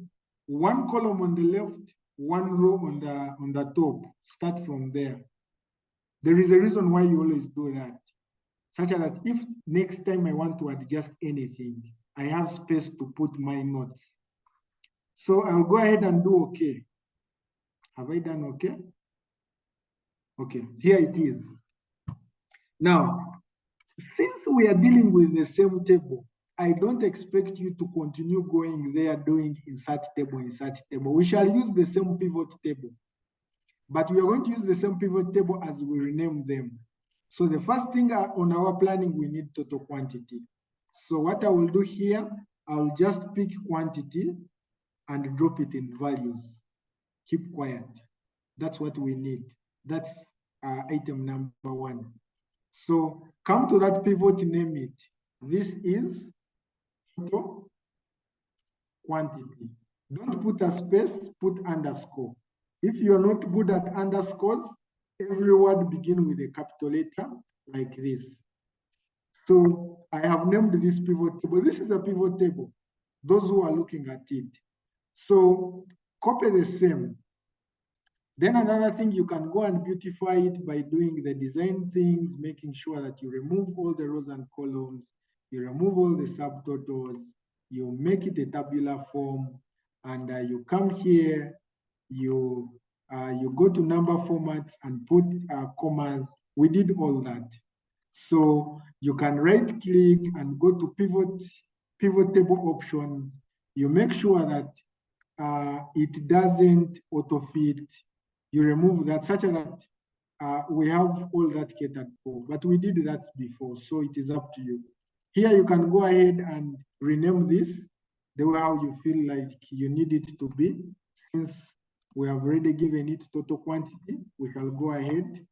one column on the left, one row on the top. Start from there. There is a reason why you always do that, such that if next time I want to adjust anything, I have space to put my notes. So I'll go ahead and do okay. Have I done okay? Okay, here it is. Now, since we are dealing with the same table, I don't expect you to continue going there doing insert table. We shall use the same pivot table, but we are going to use the same pivot table as we rename them. So the first thing on our planning, we need total quantity. So what I will do here, I'll just pick quantity and drop it in values. Keep quiet. That's what we need. That's item number 1. So come to that pivot, name it. This is total quantity. Don't put a space, put underscore. If you're not good at underscores, every word begin with a capital letter like this. So I have named this pivot table. This is a pivot table, those who are looking at it. So copy the same. Then another thing, you can go and beautify it by doing the design things, making sure that you remove all the rows and columns, you remove all the subtotals, you make it a tabular form, and you come here, you go to number formats and put commas. We did all that. So you can right click and go to pivot table options. You make sure that it doesn't auto fit. You remove that, such that we have all that catered for, but we did that before, so it is up to you. Here you can go ahead and rename this the way how you feel like you need it to be. Since we have already given it total quantity, we shall go ahead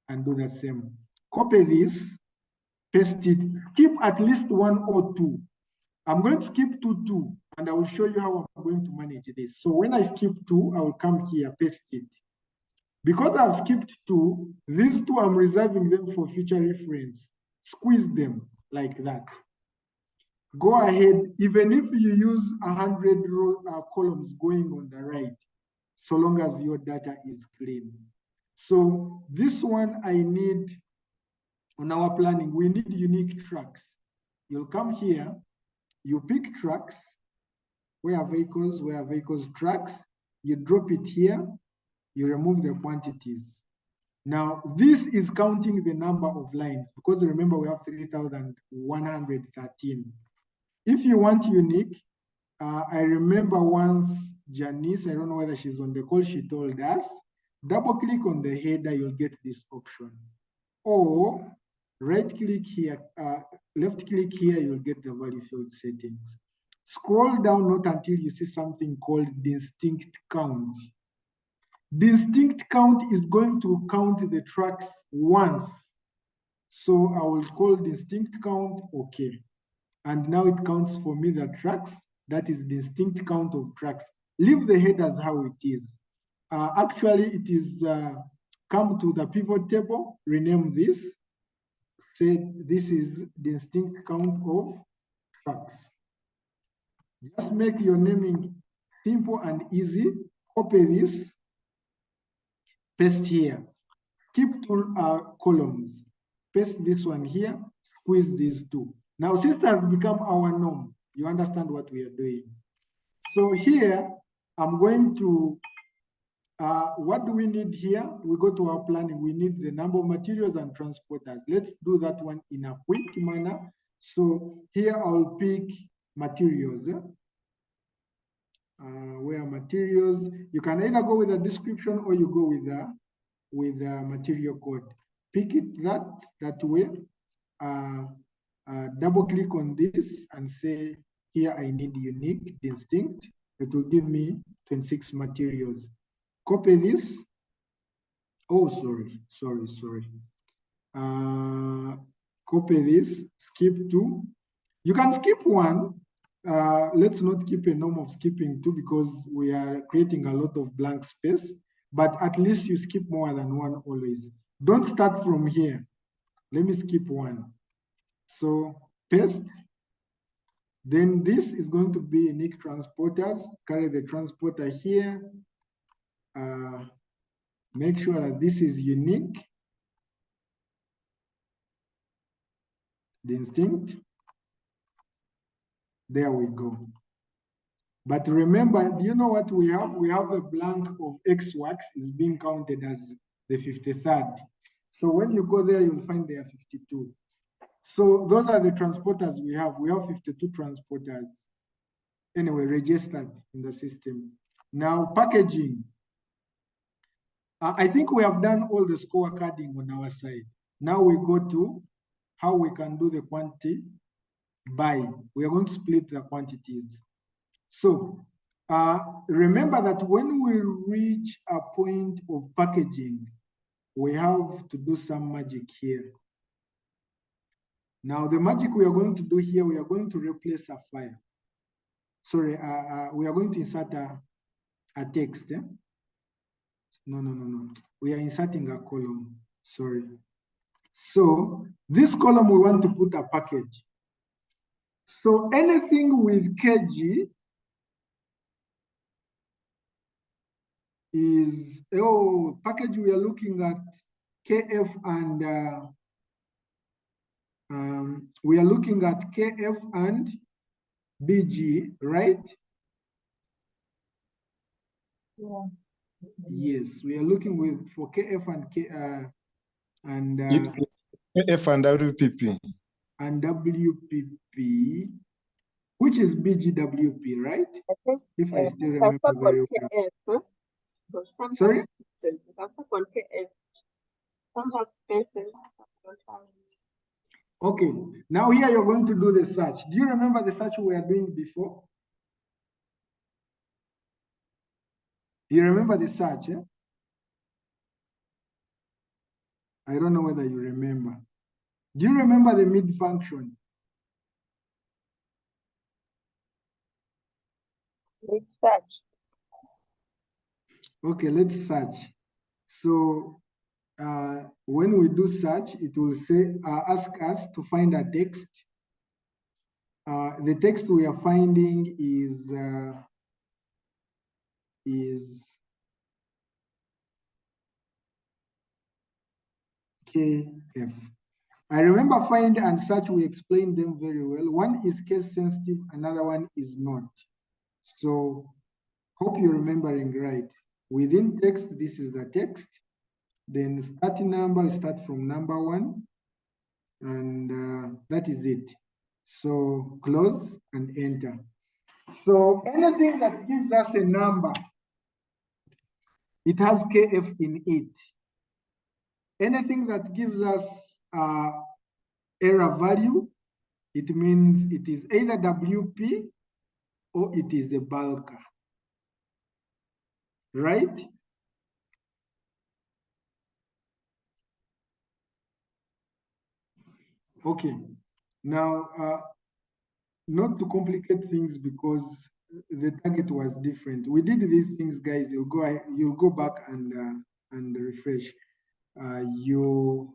and do the same. Copy this, paste it, skip at least 1 or 2. I'm going to skip 2, and I will show you how I'm going to manage this. So when I skip 2, I will come here, paste it. Because I've skipped 2, these 2, I'm reserving them for future reference. Squeeze them like that. Go ahead, even if you use 100 columns going on the right, so long as your data is clean. So this one I need, on our planning, we need unique tracks. You'll come here, you pick tracks, where vehicles tracks, you drop it here, you remove the quantities. Now, this is counting the number of lines, because remember we have 3,113. If you want unique, I remember once Janice, I don't know whether she's on the call, she told us, double click on the header, you'll get this option. Or right click here, left click here, you'll get the value field settings. Scroll down not until you see something called distinct count. Distinct count is going to count the tracks once. So I will call distinct count okay. And now it counts for me the tracks, that is distinct count of tracks. Leave the headers how it is. Actually, it is come to the pivot table, rename this, say this is distinct count of tracks. Just make your naming simple and easy. Copy this, paste here. Skip 2 columns. Paste this one here, squeeze these 2. Now, since it has become our norm, you understand what we are doing. So here, I'm going to, what do we need here? We go to our planning. We need the number of materials and transporters. Let's do that one in a quick manner. So here I'll pick materials. Where materials, you can either go with a description or you go with a material code. Pick it that way. Double click on this and say, here I need unique, distinct. It will give me 26 materials. Copy this. Oh, sorry. Copy this, skip 2. You can skip 1, let's not keep a norm of skipping 2 because we are creating a lot of blank space, but at least you skip more than 1 always. Don't start from here. Let me skip 1. So paste. Then this is going to be unique transporters. Carry the transporter here. Make sure that this is unique. Distinct. There we go. But remember, do you know what we have? We have a blank of X works is being counted as the 53rd. So when you go there, you'll find there are 52. So those are the transporters we have. We have 52 transporters. Anyway, registered in the system. Now, packaging. I think we have done all the scorecarding on our side. Now we go to how we can do the quantity by. We are going to split the quantities. So remember that when we reach a point of packaging, we have to do some magic here. Now, the magic we are going to do here, we are going to replace a file. Sorry, we are going to insert a text. Eh? No. We are inserting a column. Sorry. So this column, we want to put a package. So anything with kg is, package we are looking at KF and we are looking at KF and BG, right? Yeah. Yes, we are looking for KF and KF and WPP. And WPP, which is BGWP, right? I think If I still remember very well. KF, huh? Some Sorry? have on KF. Some have spaces. Okay, now here you're going to do the search. Do you remember the search we were doing before? Do you remember the search? Eh? I don't know whether you remember. Do you remember the mid function? Let's search. Okay, let's search. So when we do search, it will say, ask us to find a text. The text we are finding is KF. I remember find and search, we explained them very well. One is case sensitive, another one is not. So hope you're remembering right. Within text, this is the text. Then starting number, start from number 1. And that is it. So close and enter. So anything that gives us a number, it has KF in it. Anything that gives us error value, it means it is either WP or it is a bulker, right? Okay, now not to complicate things because the target was different. We did these things, guys. You'll go back and refresh your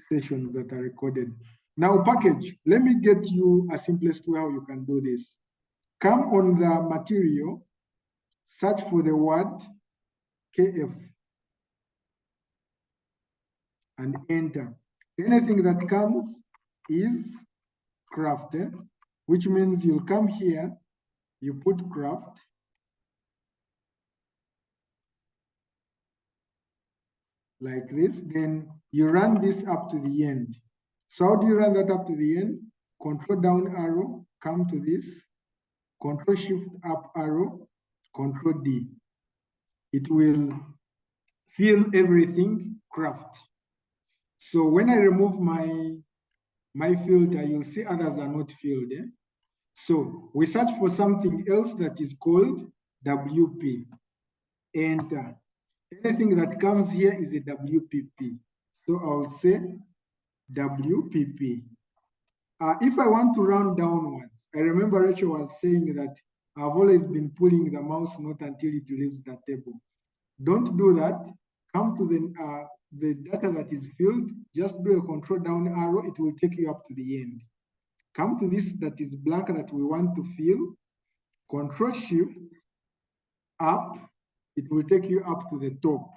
sessions that are recorded. Now, package. Let me get you a simplest way how you can do this. Come on the material, search for the word KF, and enter. Anything that comes is crafted, which means you'll come here, you put craft, like this, then you run this up to the end. So how do you run that up to the end? Control down arrow, come to this, Control Shift up arrow, Control D. It will fill everything craft. So when I remove my filter, you'll see others are not filled. Eh? So we search for something else that is called WP. Enter. Anything that comes here is a WPP. So I'll say WPP. if I want to round downwards, I remember Rachel was saying that I've always been pulling the mouse not until it leaves the table. Don't do that. Come to the data that is filled, just do a control down arrow, it will take you up to the end. Come to this that is blank that we want to fill, control shift up, it will take you up to the top.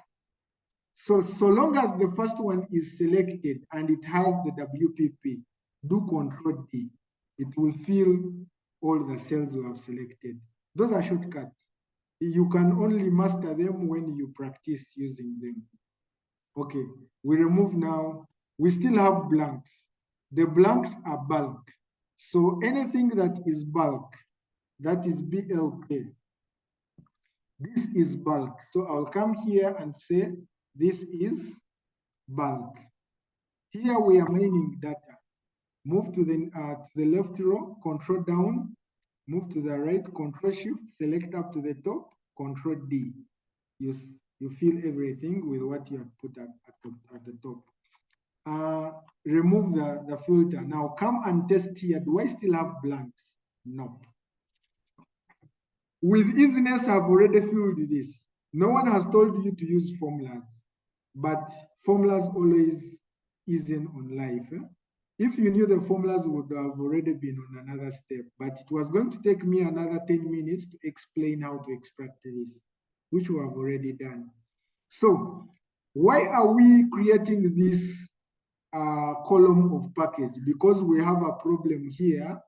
So long as the first one is selected and it has the WPP, do control D. It will fill all the cells you have selected. Those are shortcuts. You can only master them when you practice using them. Okay, we remove now. We still have blanks. The blanks are bulk. So anything that is bulk, that is BLK, this is bulk. So I'll come here and say, this is bulk. Here we are mining data. Move to the left row, control down, move to the right, control shift, select up to the top, control D. You fill everything with what you have put at the top. Remove the filter. Now come and test here. Do I still have blanks? No. With easiness, I've already filled this. No one has told you to use formulas, but formulas always isn't on life. If you knew the formulas would have already been on another step, but it was going to take me another 10 minutes to explain how to extract this, which we have already done. So why are we creating this column of package? Because we have a problem here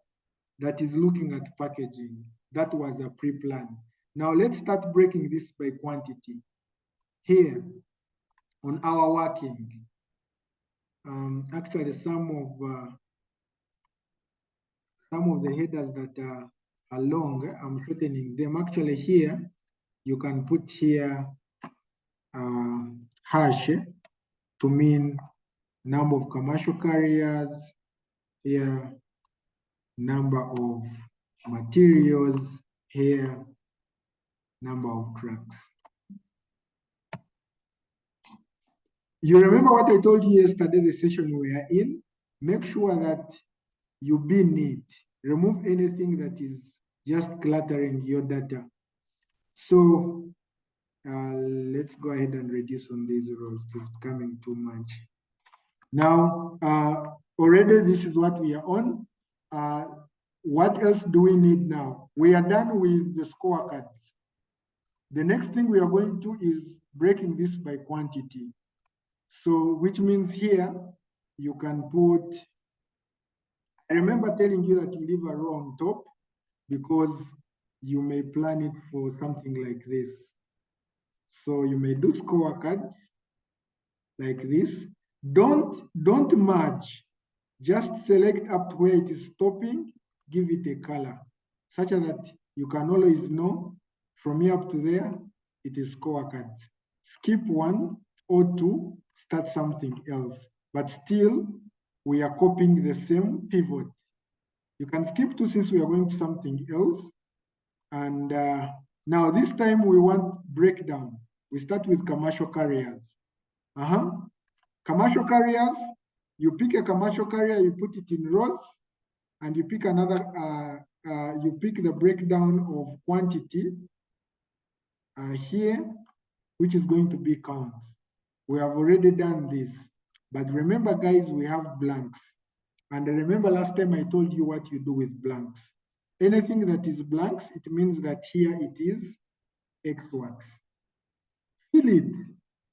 that is looking at packaging. That was a pre-plan. Now let's start breaking this by quantity. Here on our working, actually some of the headers that are long, I'm shortening them. Actually here, you can put here hash to mean number of commercial carriers, here number of materials, here number of trucks. You remember what I told you yesterday, the session we are in? Make sure that you be neat. Remove anything that is just cluttering your data. So let's go ahead and reduce on these rows. It's becoming too much. Now, already this is what we are on. What else do we need now? We are done with the scorecards. The next thing we are going to is breaking this by quantity. So, which means here, you can put, I remember telling you that you leave a row on top because you may plan it for something like this. So you may do scorecard like this. Don't merge. Just select up to where it is stopping, give it a color, such that you can always know from here up to there, it is scorecard. Skip one or two, start something else. But still, we are copying the same pivot. You can skip two since we are going to something else. And now this time we want breakdown. We start with commercial carriers. Commercial carriers, you pick a commercial carrier, you put it in rows, and you pick another, you pick the breakdown of quantity here, which is going to be counts. We have already done this. But remember, guys, we have blanks. And remember last time I told you what you do with blanks. Anything that is blanks, it means that here it is X works. Fill it,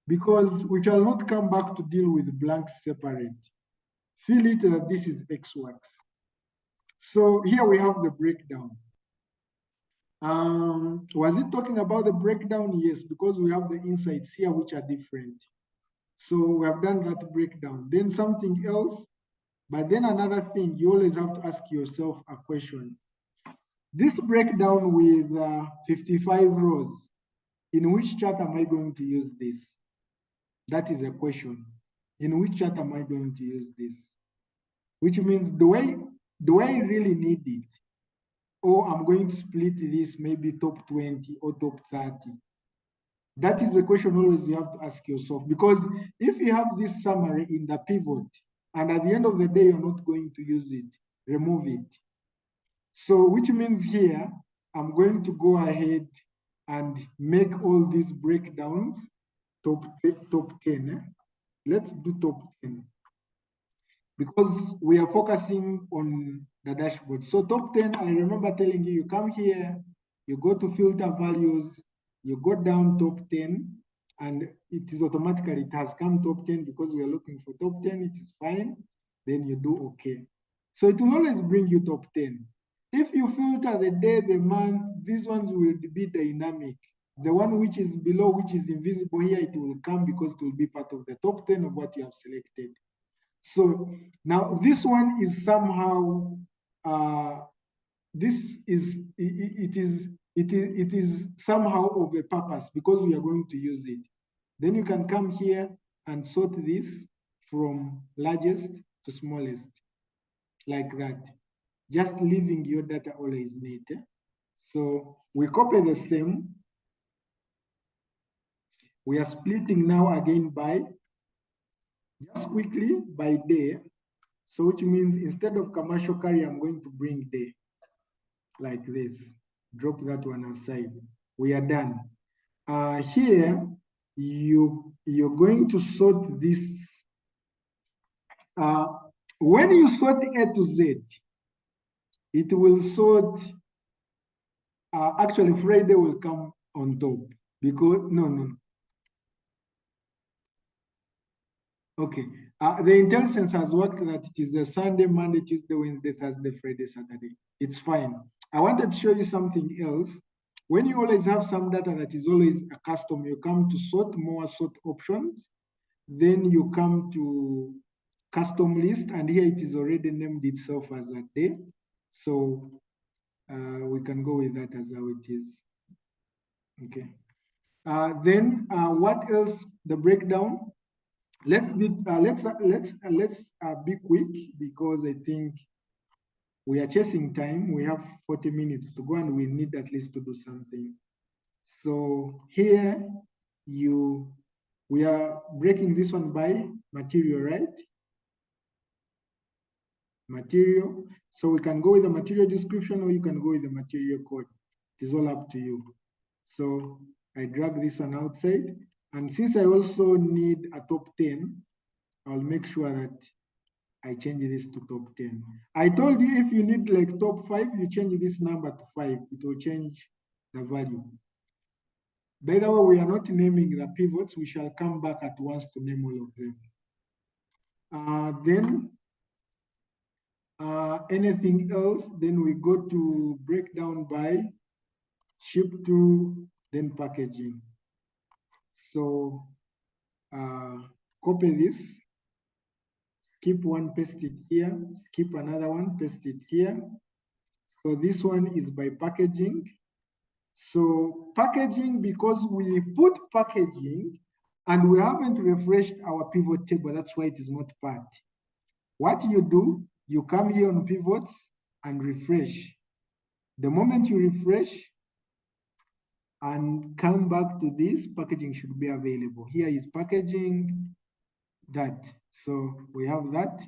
because we shall not come back to deal with blanks separate. Fill it that this is X works. So here we have the breakdown. Was it talking about the breakdown? Yes, because we have the insights here which are different. So we have done that breakdown. Then something else, but then another thing, you always have to ask yourself a question. This breakdown with 55 rows, in which chart am I going to use this? That is a question. In which chart am I going to use this? Which means, do I really need it? Or I'm going to split this maybe top 20 or top 30? That is a question always you have to ask yourself. Because if you have this summary in the pivot, and at the end of the day, you're not going to use it, remove it. So which means here, I'm going to go ahead and make all these breakdowns top 10. Let's do top 10 because we are focusing on the dashboard. So top 10, I remember telling you, you come here, you go to filter values, you go down top 10, and it is automatically, it has come top 10 because we are looking for top 10, it is fine. Then you do okay. So it will always bring you top 10. If you filter the day, the month, these ones will be dynamic. The one which is below, which is invisible here, it will come because it will be part of the top 10 of what you have selected. So now this one is somehow, it is somehow of a purpose because we are going to use it. Then you can come here and sort this from largest to smallest, like that. Just leaving your data always neat. So we copy the same. We are splitting now again by, just quickly, by day. So which means instead of commercial carrier, I'm going to bring day like this. Drop that one aside. We are done. Here, you're going to sort this. When you sort A to Z, it will sort, actually Friday will come on top because, no. Okay, the intelligence has worked that it is a Sunday, Monday, Tuesday, Wednesday, Thursday, Friday, Saturday. It's fine. I wanted to show you something else. When you always have some data that is always a custom, you come to sort more sort options, then you come to custom list, and here it is already named itself as a day. So we can go with that as how it is. Okay. Then what else? The breakdown. Let's be quick because I think we are chasing time. We have 40 minutes to go and we need at least to do something. So here we are breaking this one by material, right? Material. So we can go with the material description or you can go with the material code. It is all up to you. So I drag this one outside. And since I also need a top 10, I'll make sure that I change this to top 10. I told you if you need like top 5, you change this number to 5. It will change the value. By the way, we are not naming the pivots. We shall come back at once to name all of them. Then anything else, then we go to breakdown by, ship to, then packaging. So copy this, skip one, paste it here, skip another one, paste it here. So this one is by packaging. So packaging, because we put packaging and we haven't refreshed our pivot table, that's why it is not part. What you do, you come here on pivots and refresh. The moment you refresh and come back to this, packaging should be available. Here is packaging, that. So we have that.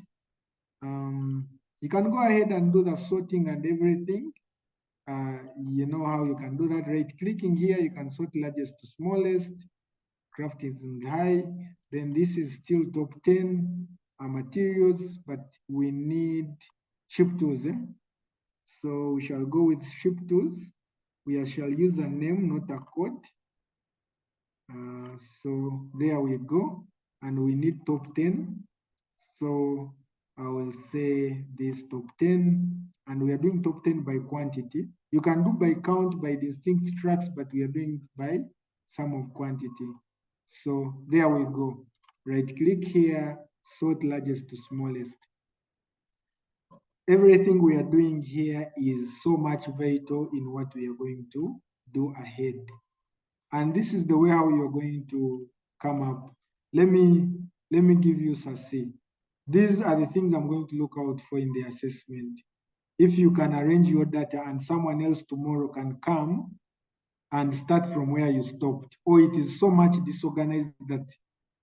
You can go ahead and do the sorting and everything. You know how you can do that. Right clicking here, you can sort largest to smallest. Craft is in high. Then this is still top 10 materials, but we need ship tools. So we shall go with ship tools. We shall use a name, not a code. So there we go. And we need top 10. So I will say this top 10. And we are doing top 10 by quantity. You can do by count, by distinct tracks, but we are doing by sum of quantity. So there we go. Right click here, sort largest to smallest. Everything we are doing here is so much vital in what we are going to do ahead. And this is the way how you're going to come up. Let me give you Sase. These are the things I'm going to look out for in the assessment. If you can arrange your data and someone else tomorrow can come and start from where you stopped, or it is so much disorganized that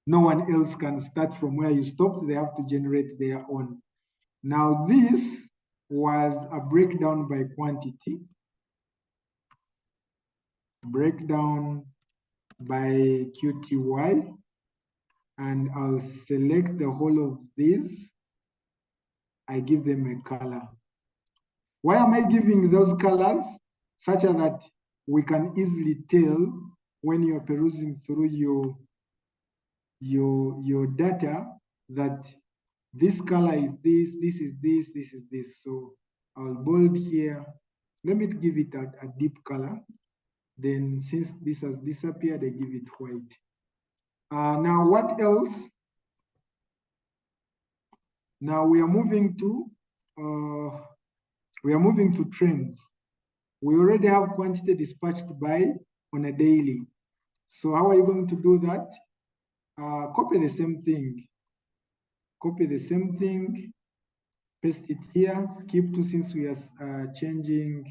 no one else can start from where you stopped, they have to generate their own. Now this was a breakdown by quantity, breakdown by QTY, and I'll select the whole of these. I give them a color. Why am I giving those colors? Such that we can easily tell when you're perusing through your data that this color is this, this is this, this is this. So I'll bold here. Let me give it a deep color. Then since this has disappeared, I give it white. Now what else? Now we are moving to trends. We already have quantity dispatched by on a daily. So how are you going to do that? Copy the same thing. Copy the same thing, paste it here, skip to since we are changing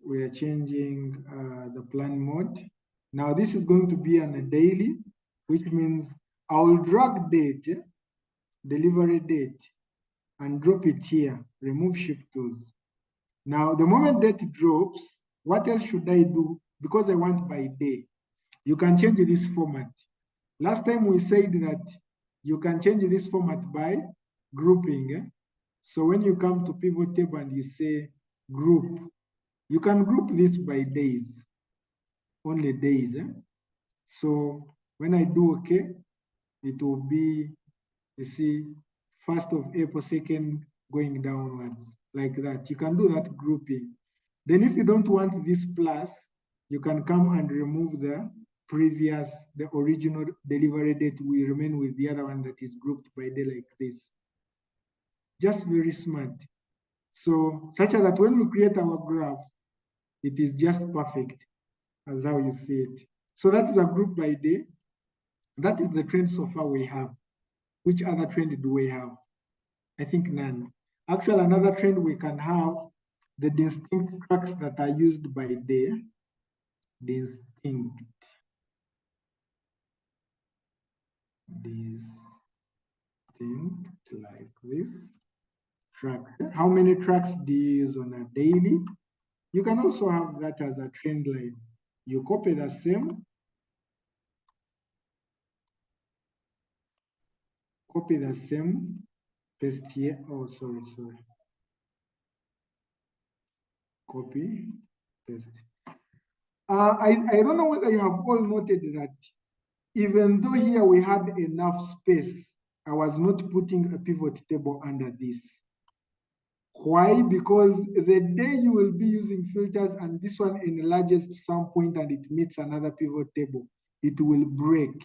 the plan mode. Now this is going to be on a daily, which means I'll drag date, delivery date, and drop it here, remove shift tools. Now the moment date drops, what else should I do? Because I want by day. You can change this format. Last time we said that you can change this format by grouping. So when you come to pivot table and you say group, you can group this by days, only days. So when I do okay, it will be, you see, 1st of April, 2nd going downwards, like that. You can do that grouping. Then if you don't want this plus, you can come and remove the original delivery date. We remain with the other one that is grouped by day like this. Just very smart. So such that when we create our graph, it is just perfect as how you see it. So that is a group by day. That is the trend so far we have. Which other trend do we have? I think none. Actually, another trend we can have, the distinct tracks that are used by day. Distinct like this. Track. How many tracks do you use on a daily? You can also have that as a trend line. You copy the same. Copy the same. Paste here. Oh, sorry. Copy, paste. I don't know whether you have all noted that even though here we had enough space, I was not putting a pivot table under this. Why? Because the day you will be using filters and this one enlarges to some point and it meets another pivot table, it will break.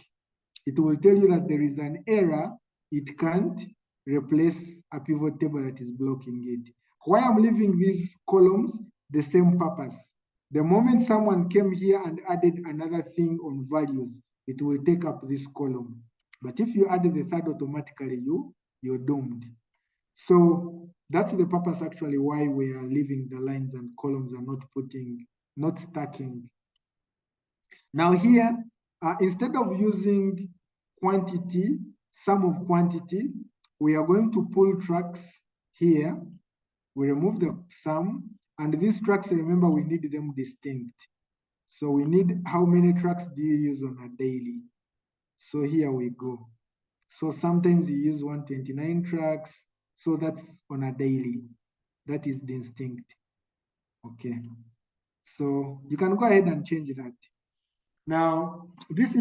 It will tell you that there is an error. It can't replace a pivot table that is blocking it. Why I'm leaving these columns? The same purpose. The moment someone came here and added another thing on values, it will take up this column. But if you add the third automatically, you're doomed. So that's the purpose actually why we are leaving the lines and columns and not stacking. Now here, instead of using quantity, sum of quantity, we are going to pull tracks here. We remove the sum, and these tracks, remember, we need them distinct. So we need how many tracks do you use on a daily? So here we go. So sometimes you use 129 tracks. So that's on a daily. That is distinct. Okay. So you can go ahead and change that. Now, this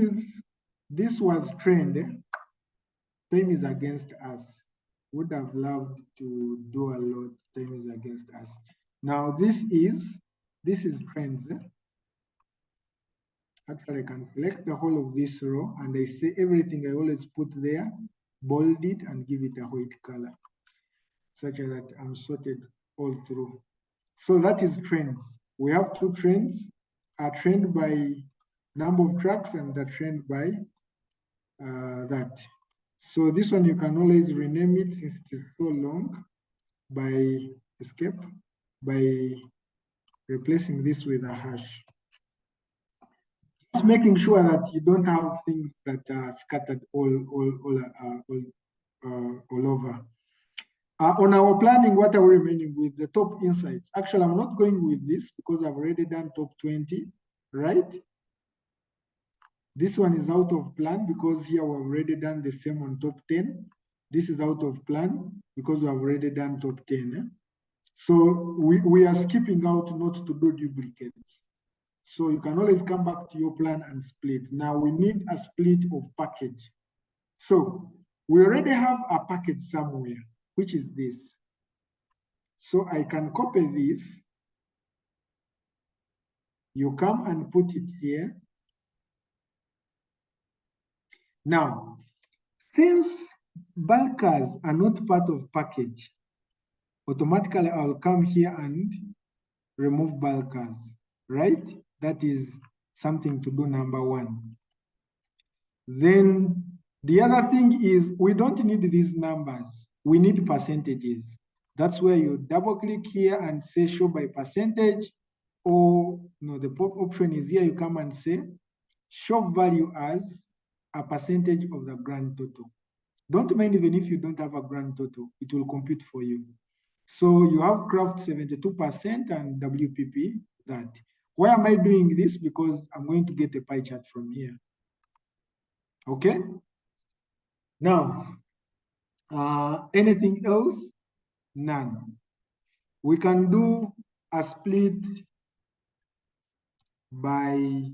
was trend. Time is against us. Would have loved to do a lot. Time is against us. Now, this is trends. Actually, I can select the whole of this row and I say everything I always put there, bold it and give it a white color, such that I'm sorted all through. So that is trends. We have two trends, a trend by number of tracks and the trend by that. So this one you can always rename it since it is so long by escape, by replacing this with a hash. Just making sure that you don't have things that are scattered all over. On our planning, what are we remaining with? The top insights. Actually, I'm not going with this because I've already done top 20, right? This one is out of plan because here we've already done the same on top 10. This is out of plan because we have already done top 10. Eh? So we are skipping out not to do duplicates. So you can always come back to your plan and split. Now we need a split of package. So we already have a package somewhere, which is this. So I can copy this. You come and put it here. Now, since bulkers are not part of package, automatically I'll come here and remove bulkers, right? That is something to do, number one. Then the other thing is we don't need these numbers. We need percentages. That's where you double click here and say show by percentage, or no, the option is here. You come and say show value as a percentage of the grand total. Don't mind even if you don't have a grand total, it will compute for you. So you have craft 72% and WPP that. Why am I doing this? Because I'm going to get a pie chart from here. Okay. Now, anything else? None. We can do a split by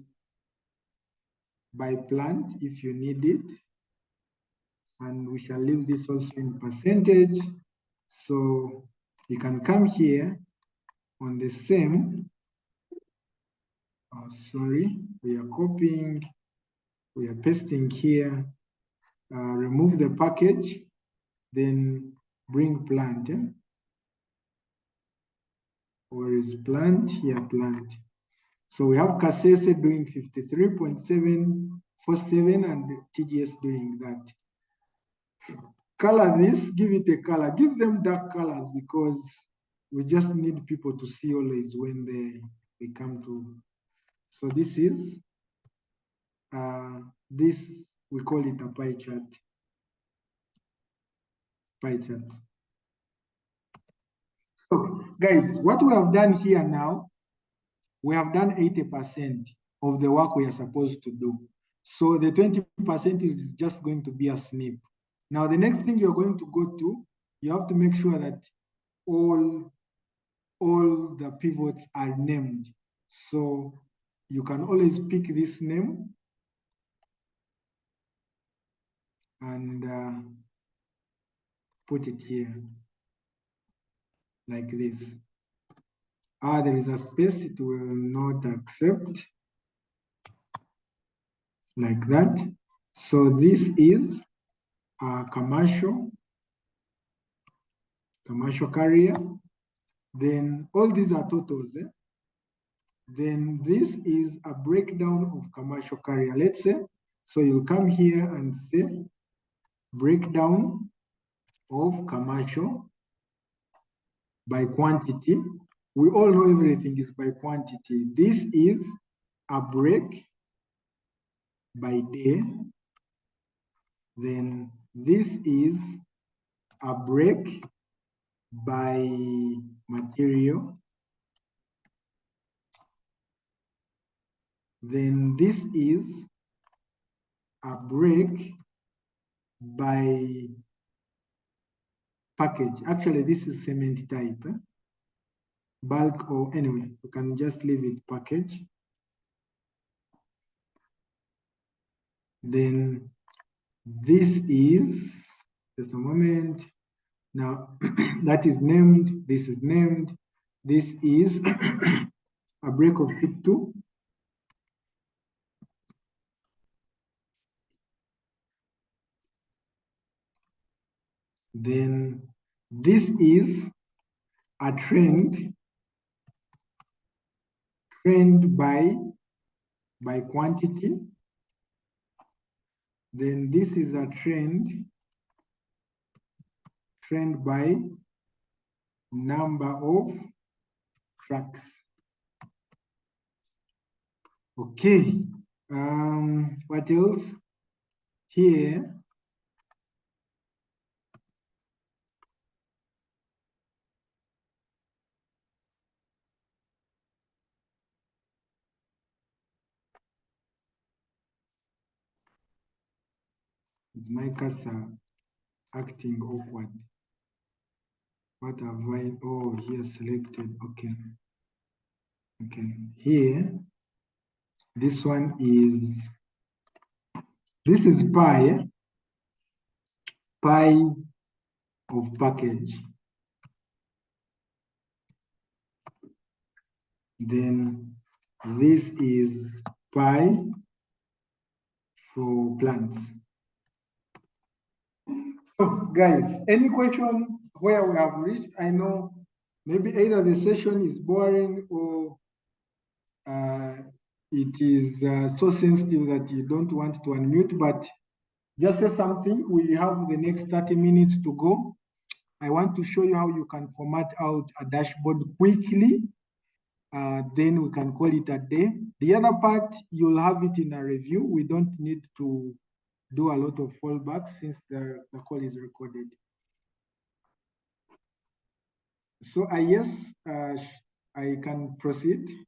plant if you need it. And we shall leave this also in percentage. So you can come here on the same. Oh, sorry, we are copying, we are pasting here. Remove the package, then bring plant. Where is plant? Here, plant. So we have Kasese doing 53.747 and TGS doing that. Color this, give it a color. Give them dark colors because we just need people to see always when they come to. So this is, this, we call it a pie chart. Pie charts. So guys, what we have done here now, we have done 80% of the work we are supposed to do. So the 20% is just going to be a snip. Now, the next thing you're going to go to, you have to make sure that all the pivots are named. So you can always pick this name and put it here like this. There is a space, it will not accept like that. So this is a commercial carrier. Then all these are totals. Then this is a breakdown of commercial carrier. Let's say, so you'll come here and say breakdown of commercial by quantity. We all know everything is by quantity. This is a break by day. Then this is a break by material. Then this is a break by package. Actually, this is cement type. Bulk, or anyway, you can just leave it package. Then this is, just a moment. Now that is named, this is named. This is a break of ship 2. Then this is a trend by quantity. Then this is a trend by number of tracks. Okay, what else? Here, Is my cursor acting awkward? What have I? Oh, here selected. Okay. Okay. Here, this one is. This is pi of package. Then this is pi for plants. So guys, any question where we have reached? I know maybe either the session is boring or it is so sensitive that you don't want to unmute, but just say something. We have the next 30 minutes to go. I want to show you how you can format out a dashboard quickly. Then we can call it a day. The other part, you'll have it in a review. We don't need to do a lot of fallbacks since the call is recorded. So yes, I can proceed.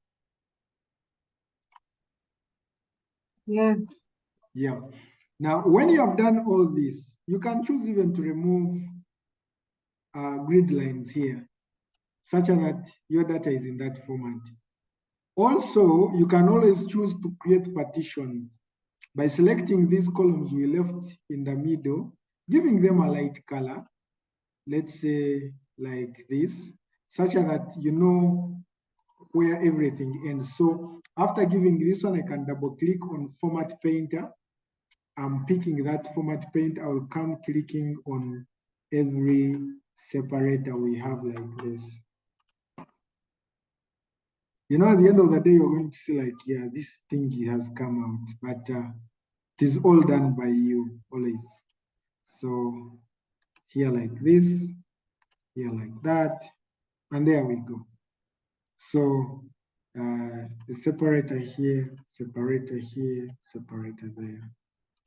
Yes. Yeah. Now, when you have done all this, you can choose even to remove grid lines here, such that your data is in that format. Also, you can always choose to create partitions by selecting these columns we left in the middle, giving them a light color, let's say like this, such that you know where everything ends. So after giving this one, I can double click on Format Painter. I'm picking that Format Paint. I will come clicking on every separator we have like this. You know, at the end of the day, you're going to see like, yeah, this thing has come out, but it is all done by you always. So here like this, here like that, and there we go. So the separator here, separator here, separator there,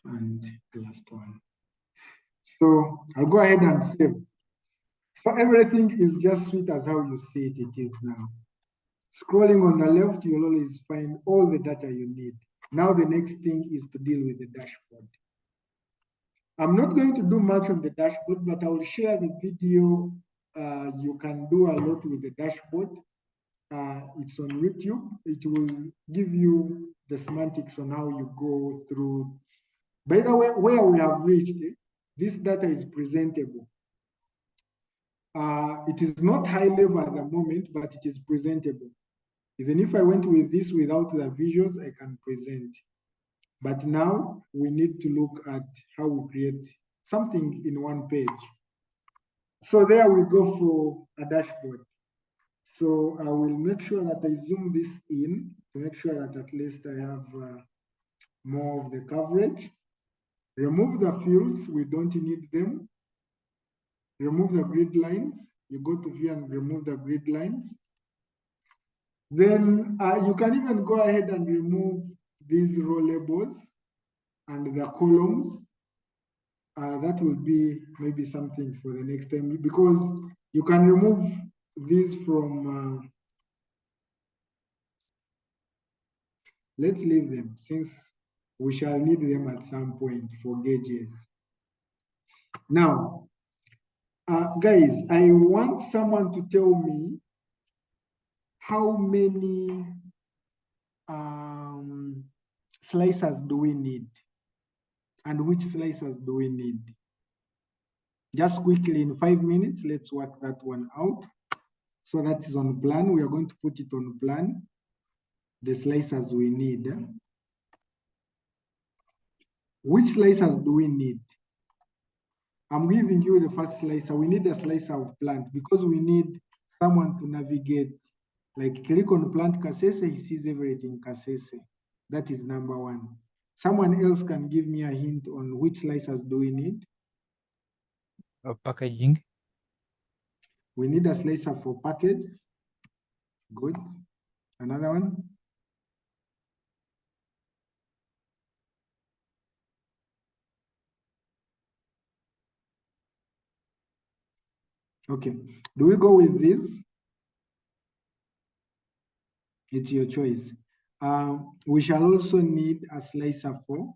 and the last one. So I'll go ahead and save. So everything is just sweet as how you see it, it is now. Scrolling on the left, you'll always find all the data you need. Now the next thing is to deal with the dashboard. I'm not going to do much on the dashboard, but I will share the video. You can do a lot with the dashboard. It's on YouTube. It will give you the semantics on how you go through. By the way, where we have reached, this data is presentable. It is not high level at the moment, but it is presentable. Even if I went with this without the visuals, I can present. But now we need to look at how we create something in one page. So there we go for a dashboard. So I will make sure that I zoom this in to make sure that at least I have more of the coverage. Remove the fields, we don't need them. Remove the grid lines. You go to view and remove the grid lines. Then you can even go ahead and remove these row labels and the columns. That will be maybe something for the next time, because you can remove these from, let's leave them since we shall need them at some point for gauges. Now, guys, I want someone to tell me how many slicers do we need and which slicers do we need? Just quickly in 5 minutes, let's work that one out. So that is on plan. We are going to put it on plan. The slicers we need. Which slicers do we need? I'm giving you the first slicer. We need a slicer of plant because we need someone to navigate. Like click on plant Kasese, he sees everything Kasese. That is number one. Someone else can give me a hint on which slicers do we need? Packaging. We need a slicer for package. Good. Another one? Okay. Do we go with this? It's your choice. We shall also need a slicer for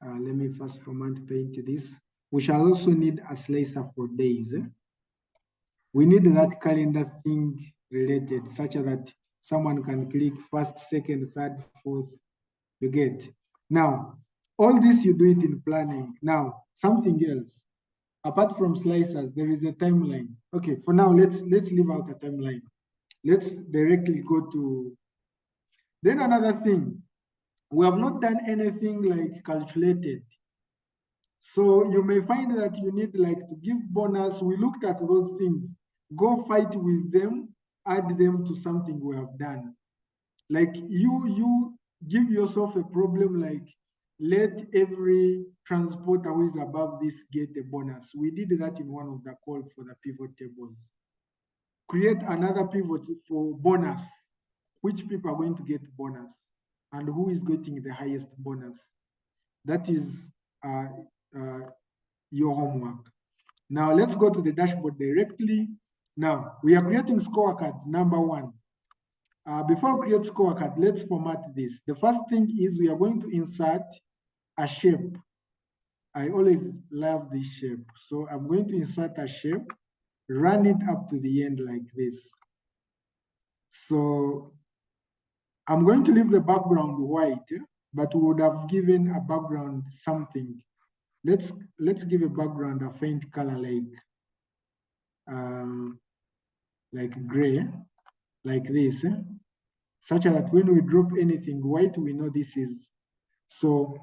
Let me first format paint this. We shall also need a slicer for days. We need that calendar thing related such that someone can click first, second, third, fourth. You get. Now, all this you do it in planning. Now, something else. Apart from slicers, there is a timeline. Okay, for now, let's leave out a timeline. Let's directly go to. Then another thing, we have not done anything like calculated. So you may find that you need like to give bonus. We looked at those things. Go fight with them, add them to something we have done. Like you give yourself a problem like let every transporter who is above this get a bonus. We did that in one of the calls for the pivot tables. Create another pivot for bonus. Which people are going to get bonus and who is getting the highest bonus? That is your homework. Now let's go to the dashboard directly. Now we are creating scorecards, number one. Before we create scorecard, let's format this. The first thing is we are going to insert a shape. I always love this shape. So I'm going to insert a shape, run it up to the end like this. So I'm going to leave the background white, but we would have given a background something. Let's give a background a faint color like gray, like this, such that when we drop anything white, we know this is. So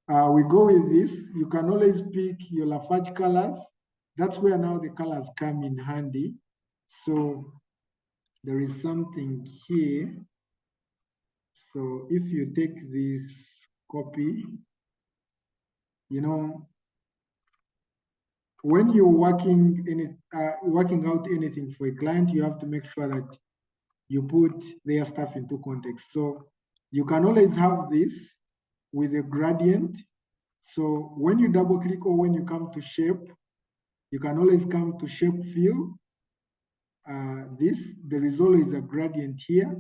we go with this. You can always pick your Lafarge colors. That's where now the colors come in handy. So there is something here. So if you take this copy, you know, when you're working out anything for a client, you have to make sure that you put their stuff into context. So you can always have this with a gradient. So when you double click or when you come to shape, you can always come to shape fill. There is always a gradient here.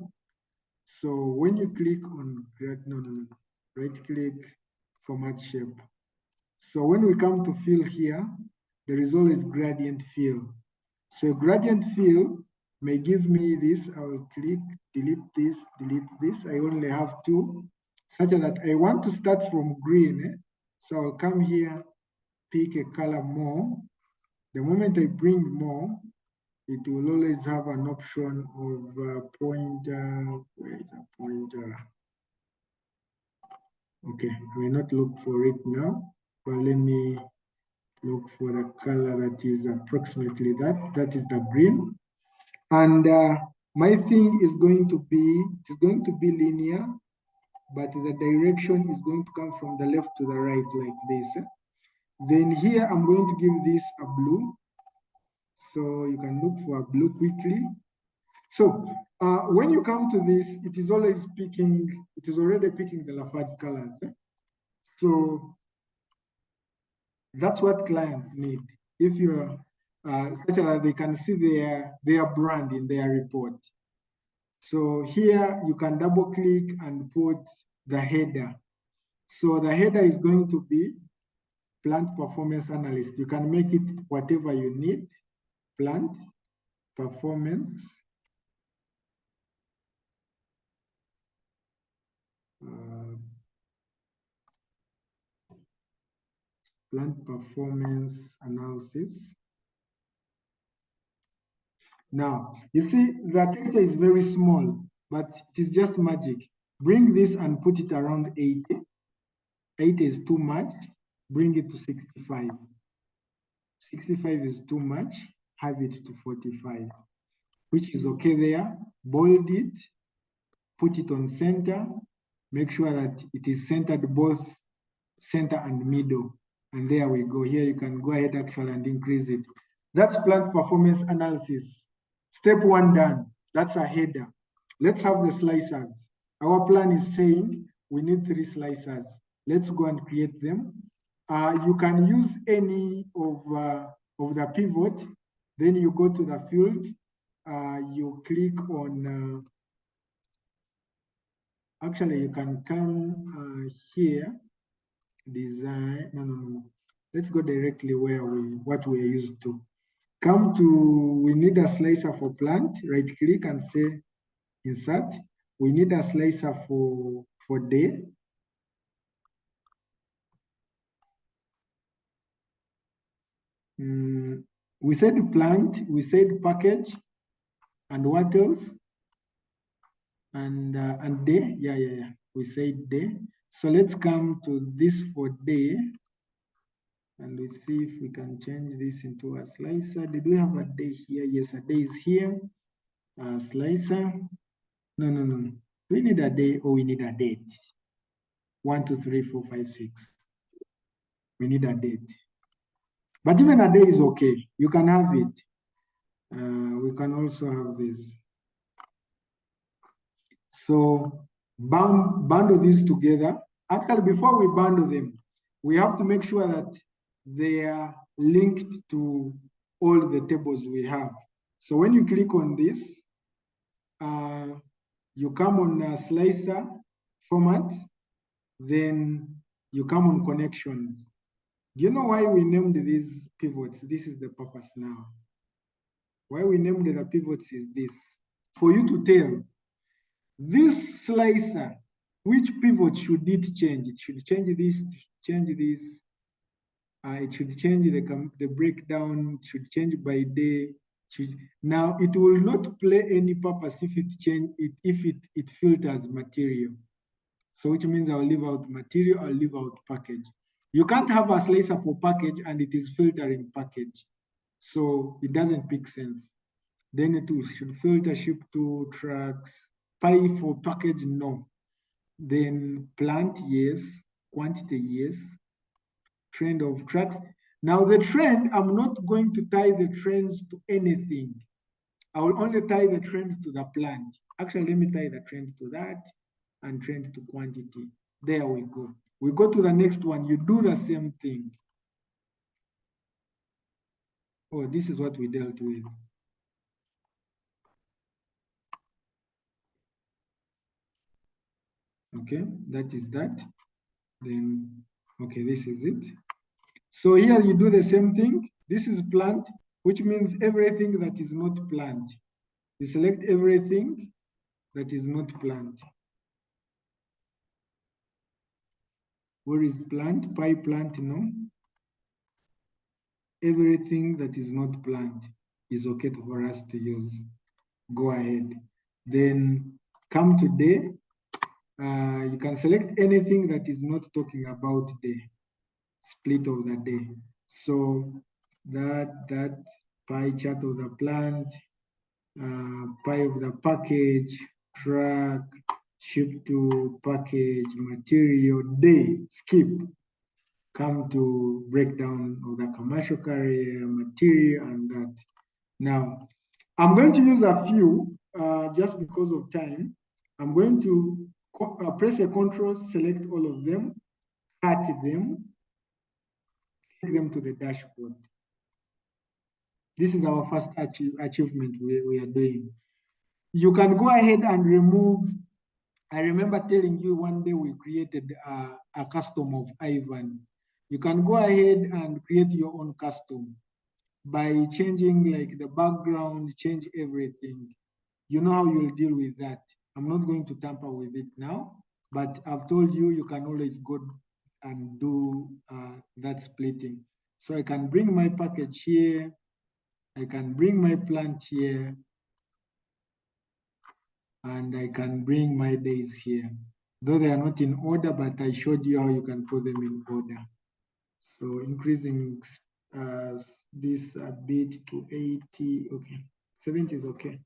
So when you click on right click, format shape. So when we come to fill here, there is always gradient fill. So gradient fill may give me this. I will click, delete this. I only have two, such that I want to start from green. So I'll come here, pick a color more. The moment I bring more, it will always have an option of pointer. Where is a pointer? Okay, I may not look for it now, but let me look for the color that is approximately that. That is the green. And my thing is going to be linear, but the direction is going to come from the left to the right like this. Then here I'm going to give this a blue. So you can look for a blue quickly. So when you come to this, it is already picking the Lafarge colors. So that's what clients need. If you're such that they can see their brand in their report. So here you can double click and put the header. So the header is going to be plant performance analyst. You can make it whatever you need. Plant performance. Plant performance analysis. Now, you see the data is very small, but it is just magic. Bring this and put it around 80. 80 is too much. Bring it to 65. 65 is too much. Have it to 45, which is okay there. Bold it. Put it on center. Make sure that it is centered both center and middle. And there we go. Here you can go ahead actually and increase it. That's plant performance analysis. Step one done. That's a header. Let's have the slicers. Our plan is saying we need 3 slicers. Let's go and create them. You can use any of the pivot. Then you go to the field. You click on, actually you can come here. design, no. Let's go directly where what we are used to. Come to, we need a slicer for plant, right click and say insert. We need a slicer for day. We said plant, we said package, and what else? And day, yeah. We said day. So let's come to this for day. And we see if we can change this into a slicer. Did we have a day here? Yes, a day is here. Slicer. No. We need a day or we need a date. 1, 2, 3, 4, 5, 6. We need a date. But even a day is okay. You can have it. We can also have this. So bundle these together. Actually, before we bundle them, we have to make sure that they are linked to all the tables we have. So when you click on this, you come on slicer format, then you come on connections. Do you know why we named these pivots? This is the purpose now. Why we named the pivots is this. For you to tell this slicer, which pivot should it change? It should change this, change this. It should change the breakdown, it should change by day. Now it will not play any purpose if it filters material. So which means I'll leave out material, I'll leave out package. You can't have a slicer for package and it is filtering package. So it doesn't make sense. Then it should filter ship to trucks, pie for package, no. Then plant, yes. Quantity, yes. Trend of trucks. Now the trend, I'm not going to tie the trends to anything. I will only tie the trend to the plant. Actually, let me tie the trend to that and trend to quantity. There we go. We go to the next one. You do the same thing. Oh, this is what we dealt with. Okay, that is that. Then, okay, this is it. So here you do the same thing. This is plant, which means everything that is not plant. You select everything that is not plant. Where is plant? Pie plant, no. Everything that is not plant is okay for us to use. Go ahead. Then come to day. You can select anything that is not talking about the split of the day. So that pie chart of the plant, pie of the package, truck, ship to package, material, day, skip. Come to breakdown of the commercial carrier, material, and that. Now, I'm going to use a few just because of time. I'm going to press a control, select all of them, cut them, take them to the dashboard. This is our first achievement we are doing. You can go ahead and remove. I remember telling you one day we created a custom of Ivan. You can go ahead and create your own custom by changing like the background, change everything. You know how you'll deal with that. I'm not going to tamper with it now, but I've told you, you can always go and do that splitting. So I can bring my package here. I can bring my plant here. And I can bring my days here. Though they are not in order, but I showed you how you can put them in order. So increasing this a bit to 80, okay. 70 is okay.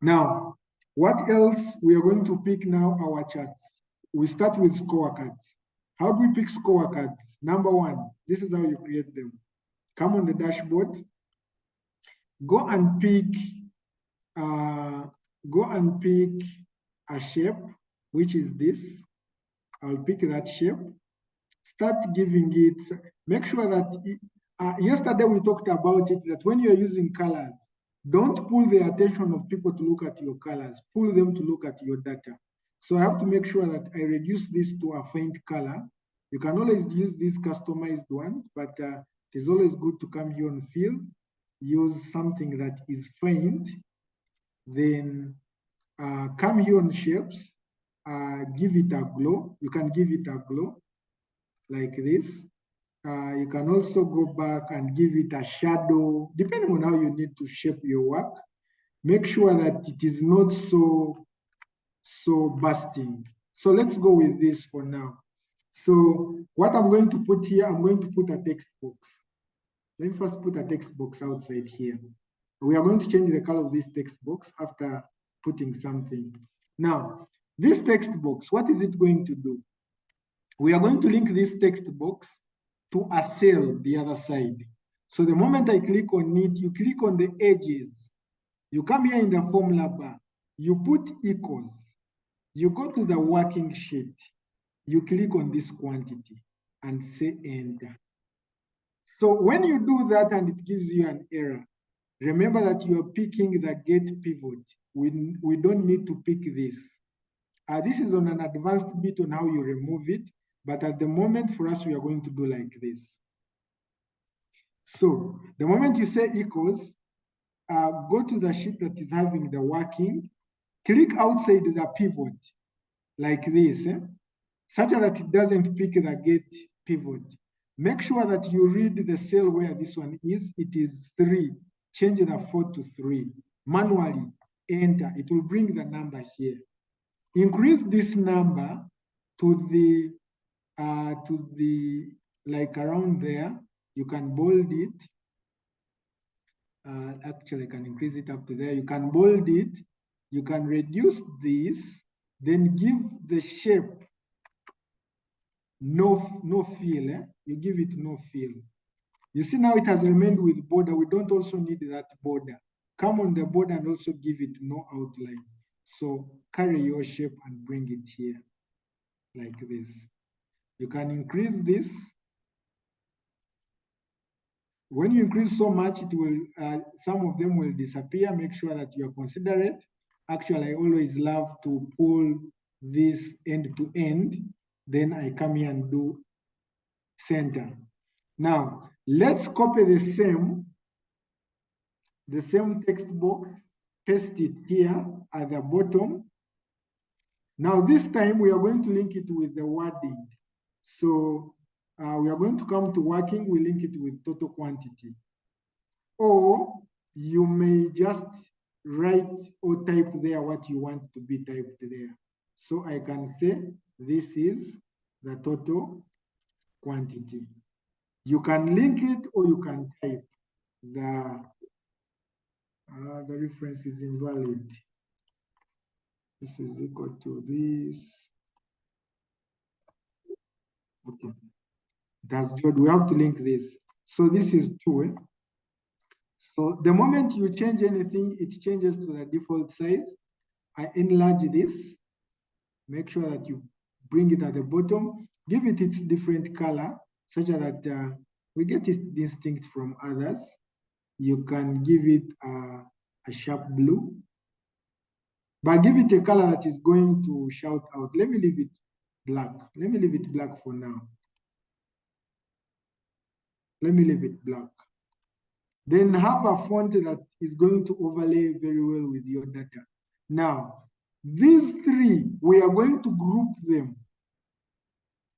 Now, what else? We are going to pick now our charts. We start with scorecards. How do we pick scorecards? Number one, this is how you create them. Come on the dashboard. Go and pick a shape, which is this. I'll pick that shape. Start giving it, make sure that, yesterday we talked about it, that when you're using colors, don't pull the attention of people to look at your colors, pull them to look at your data. So I have to make sure that I reduce this to a faint color You can always use these customized ones, but it is always good to come here on fill, use something that is faint, then come here on shapes, give it a glow. You can give it a glow like this. You can also go back and give it a shadow, depending on how you need to shape your work. Make sure that it is not so busting. So let's go with this for now. So what I'm going to put here, I'm going to put a text box. Let me first put a text box outside here. We are going to change the color of this text box after putting something. Now, this text box, what is it going to do? We are going to link this text box to a cell the other side. So the moment I click on it, you click on the edges. You come here in the formula bar, you put equals. You go to the working sheet, you click on this quantity and say enter. So when you do that and it gives you an error, remember that you are picking the get pivot. We don't need to pick this. This is on an advanced bit on how you remove it, but at the moment for us, we are going to do like this. So the moment you say equals, go to the sheet that is having the working, click outside the pivot like this, such that it doesn't pick the get pivot. Make sure that you read the cell where this one is. It is 3. Change the 4 to 3. Manually enter. It will bring the number here. Increase this number to the like around there. You can bold it. Actually, I can increase it up to there. You can bold it. You can reduce this. Then give the shape no fill. You give it no fill. You see now it has remained with border. We don't also need that border. Come on the border and also give it no outline. So carry your shape and bring it here like this. You can increase this. When you increase so much, it will some of them will disappear. Make sure that you are considerate. Actually, I always love to pull this end to end. Then I come here and do center. Now, let's copy the same text box, paste it here at the bottom. Now, this time we are going to link it with the wording. So we are going to come to working, we link it with total quantity. Or you may just write or type there what you want to be typed there. So I can say this is the total quantity. You can link it or you can type the reference is invalid. This is equal to this. Okay. It has joined. We have to link this. So this is 2. So the moment you change anything, it changes to the default size. I enlarge this. Make sure that you bring it at the bottom. Give it its different color, such that we get it distinct from others. You can give it a sharp blue, but give it a color that is going to shout out. Let me leave it black. Let me leave it black for now. Let me leave it black. Then have a font that is going to overlay very well with your data. Now, these 3, we are going to group them.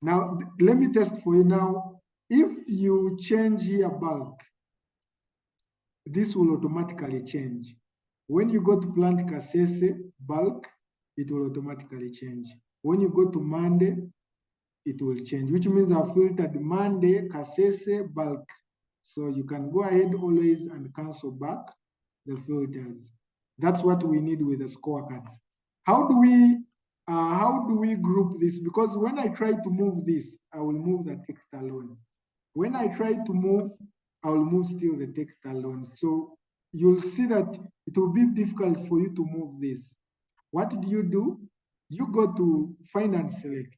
Now, let me test for you now. If you change here bulk, this will automatically change. When you go to plant Kasese bulk, it will automatically change. When you go to Monday, it will change, which means I've filtered Monday, Kasese, bulk. So you can go ahead always and cancel back the filters. That's what we need with the scorecards. How do we group this? Because when I try to move this, I will move the text alone. When I try to move, I will move still the text alone. So you'll see that it will be difficult for you to move this. What do? You go to find and select.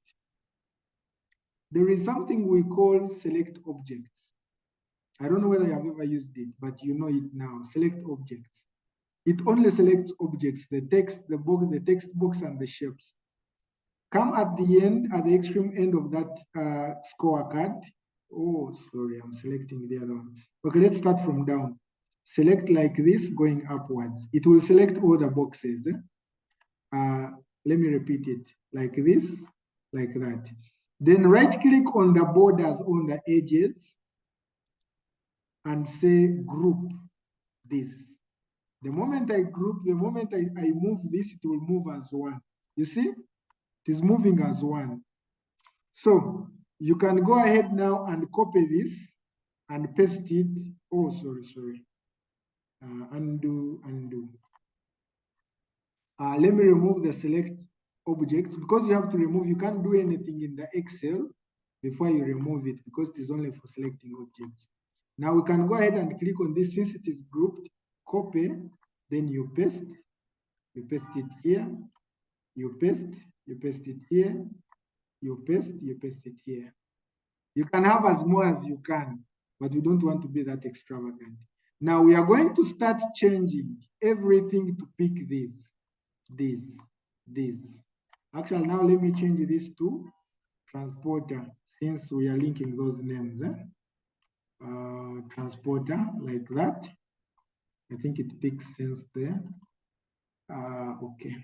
There is something we call select objects. I don't know whether you have ever used it, but you know it now. Select objects. It only selects objects, the text, the box, the text box, and the shapes. come at the end, at the extreme end of that scorecard. Oh, sorry, I'm selecting the other one. Okay, let's start from down. Select like this, going upwards. It will select all the boxes. Let me repeat it, like this, like that. Then right-click on the borders on the edges and say group this. The moment I group, the moment I move this, it will move as one. You see? It is moving as one. So you can go ahead now and copy this and paste it. Oh, sorry. Undo. Let me remove the select objects, because you have to remove, you can't do anything in the Excel before you remove it, because it is only for selecting objects. Now we can go ahead and click on this. Since it is grouped, copy, then you paste it here, you paste it here, you paste it here. You can have as more as you can, but you don't want to be that extravagant. Now we are going to start changing everything to pick this. Actually, now let me change this to transporter, since we are linking those names. Transporter, like that. I think it makes sense there. Okay.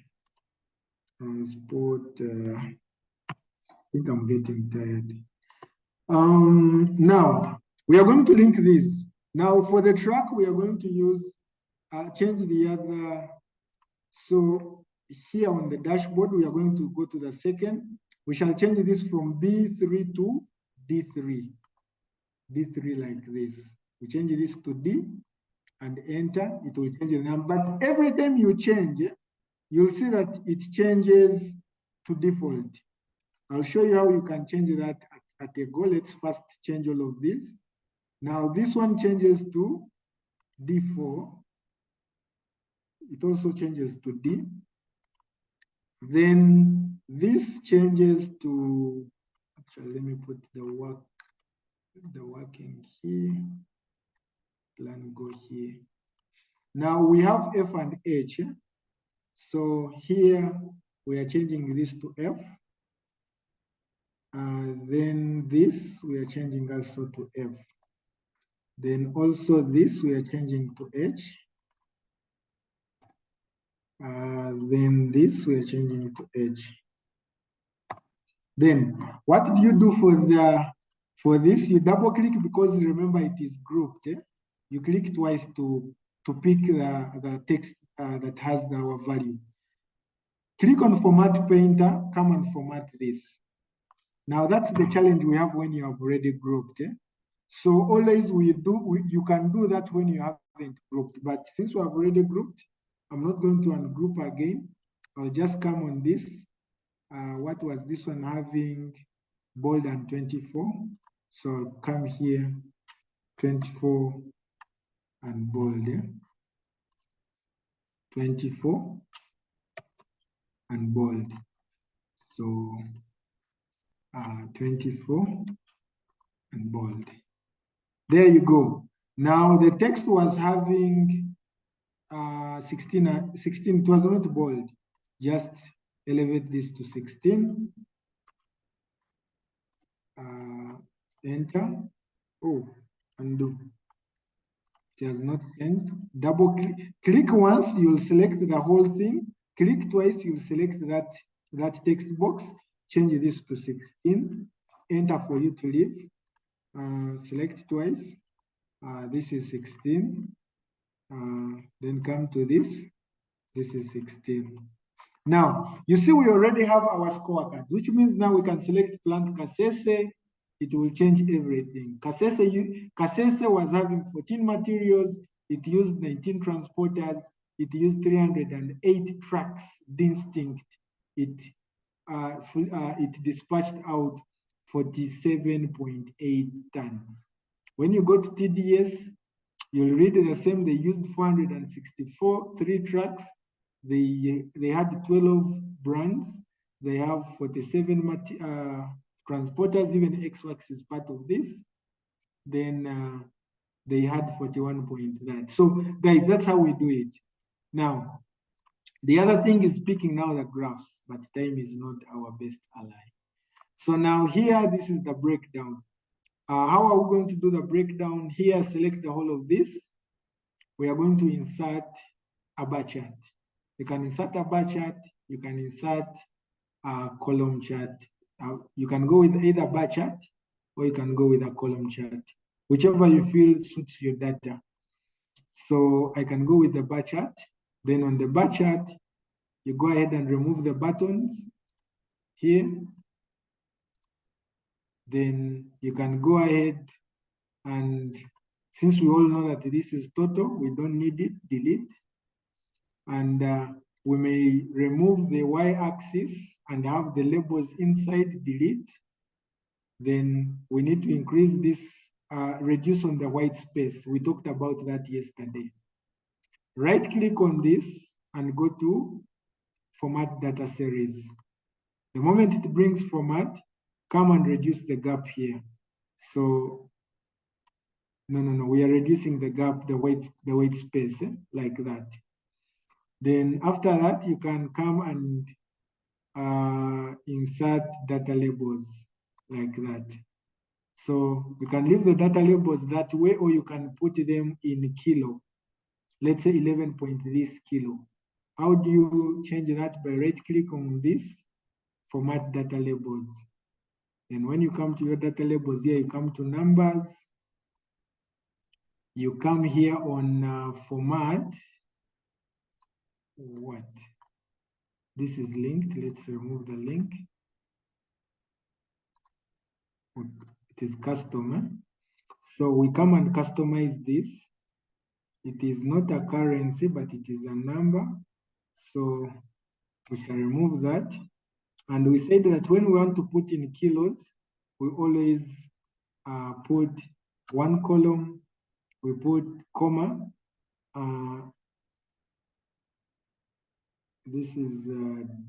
Transport. I think I'm getting tired. Now we are going to link this. Now for the track, we are going to use change the other. So here on the dashboard, we are going to go to the second. We shall change this from B3 to D3. D3 like this. We change this to D and enter. It will change the number. But every time you change, you'll see that it changes to default. I'll show you how you can change that at a go. Let's first change all of this. Now this one changes to D4. It also changes to D. Then this changes to, actually, let me put the working here. Plan go here. Now we have F and H. So here we are changing this to F. Then this we are changing also to F. Then also this we are changing to H. Then this we are changing to H. Then what do you do for this? You double click, because remember it is grouped. You click twice to pick the text that has our value. Click on Format Painter, come and format this. Now that's the challenge we have when you have already grouped. So always you can do that when you haven't grouped. But since we have already grouped, I'm not going to ungroup again. I'll just come on this. What was this one having? Bold and 24. So I'll come here, 24 and bold. 24 and bold. So 24 and bold. There you go. Now the text was having 16, it was not bold. Just elevate this to 16. Enter. Oh, undo. It has not changed. Double click once, you'll select the whole thing. Click twice, you'll select that text box. Change this to 16. Enter for you to leave. Select twice. This is 16. Then come to this. This is 16. Now, you see we already have our scorecards, which means now we can select plant Kasese. It will change everything. Kasese was having 14 materials. It used 19 transporters. It used 308 trucks. Distinct. It dispatched out 47.8 tons. When you go to TDS, you'll read the same. They used 464, 3 trucks. They had 12 brands. They have 47 transporters. Even X-Wax is part of this. Then they had 41 point that. So guys, that's how we do it. Now, The other thing is picking now the graphs, but time is not our best ally. So now here, this is the breakdown. How are we going to do the breakdown? Here, select the whole of this. We are going to insert a bar chart. You can insert a bar chart, you can insert a column chart. You can go with either bar chart or you can go with a column chart, whichever you feel suits your data. So I can go with the bar chart. Then on the bar chart, you go ahead and remove the buttons here. Then you can go ahead and, since we all know that this is total, we don't need it, delete. And we may remove the y-axis and have the labels inside, delete. Then we need to increase this, reduce on the white space. We talked about that yesterday. Right click on this and go to format data series. The moment it brings format, come and reduce the gap here. So, no, we are reducing the gap, the white space, like that. Then after that, you can come and insert data labels like that. So you can leave the data labels that way, or you can put them in kilo. Let's say 11 point this kilo. How do you change that? By right click on this, format data labels. And when you come to your data labels here, you come to numbers. You come here on format. What? This is linked. Let's remove the link. It is custom. So we come and customize this. It is not a currency, but it is a number. So we shall remove that. And we said that when we want to put in kilos, we always put one column, we put comma. This is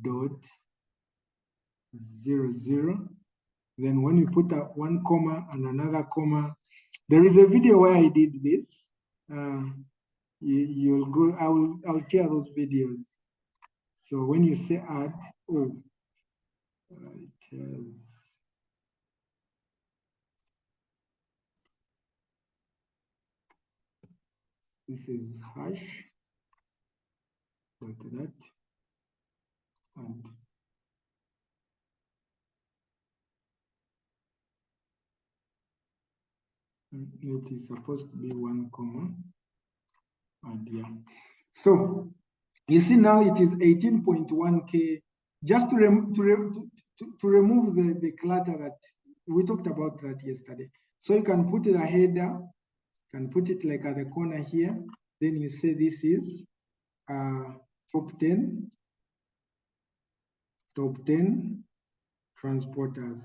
dot 00. Then when you put one comma and another comma, there is a video where I did this. You'll go, I'll share those videos. So when you say add, it has, this is hash, that, and it is supposed to be one comma, and yeah. So you see now it is 18.1K. Just to remove the clutter that we talked about that yesterday. So you can put the header, can put it like at the corner here. Then you say this is top 10 transporters.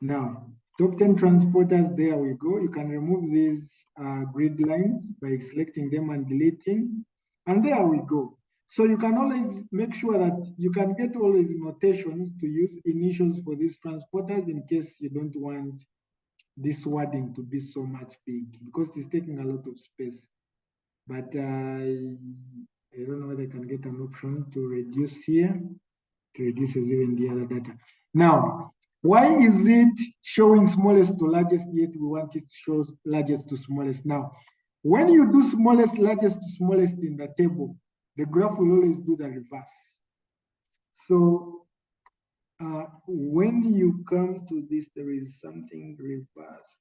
Now, top 10 transporters, there we go. You can remove these grid lines by selecting them and deleting. And there we go. So you can always make sure that you can get all these notations to use initials for these transporters in case you don't want this wording to be so much big, because it's taking a lot of space. But I don't know whether I can get an option to reduce here. It reduces even the other data. Now, why is it showing smallest to largest, yet we want it to show largest to smallest? Now, when you do smallest, largest to smallest in the table, the graph will always do the reverse. So when you come to this, there is something reverse.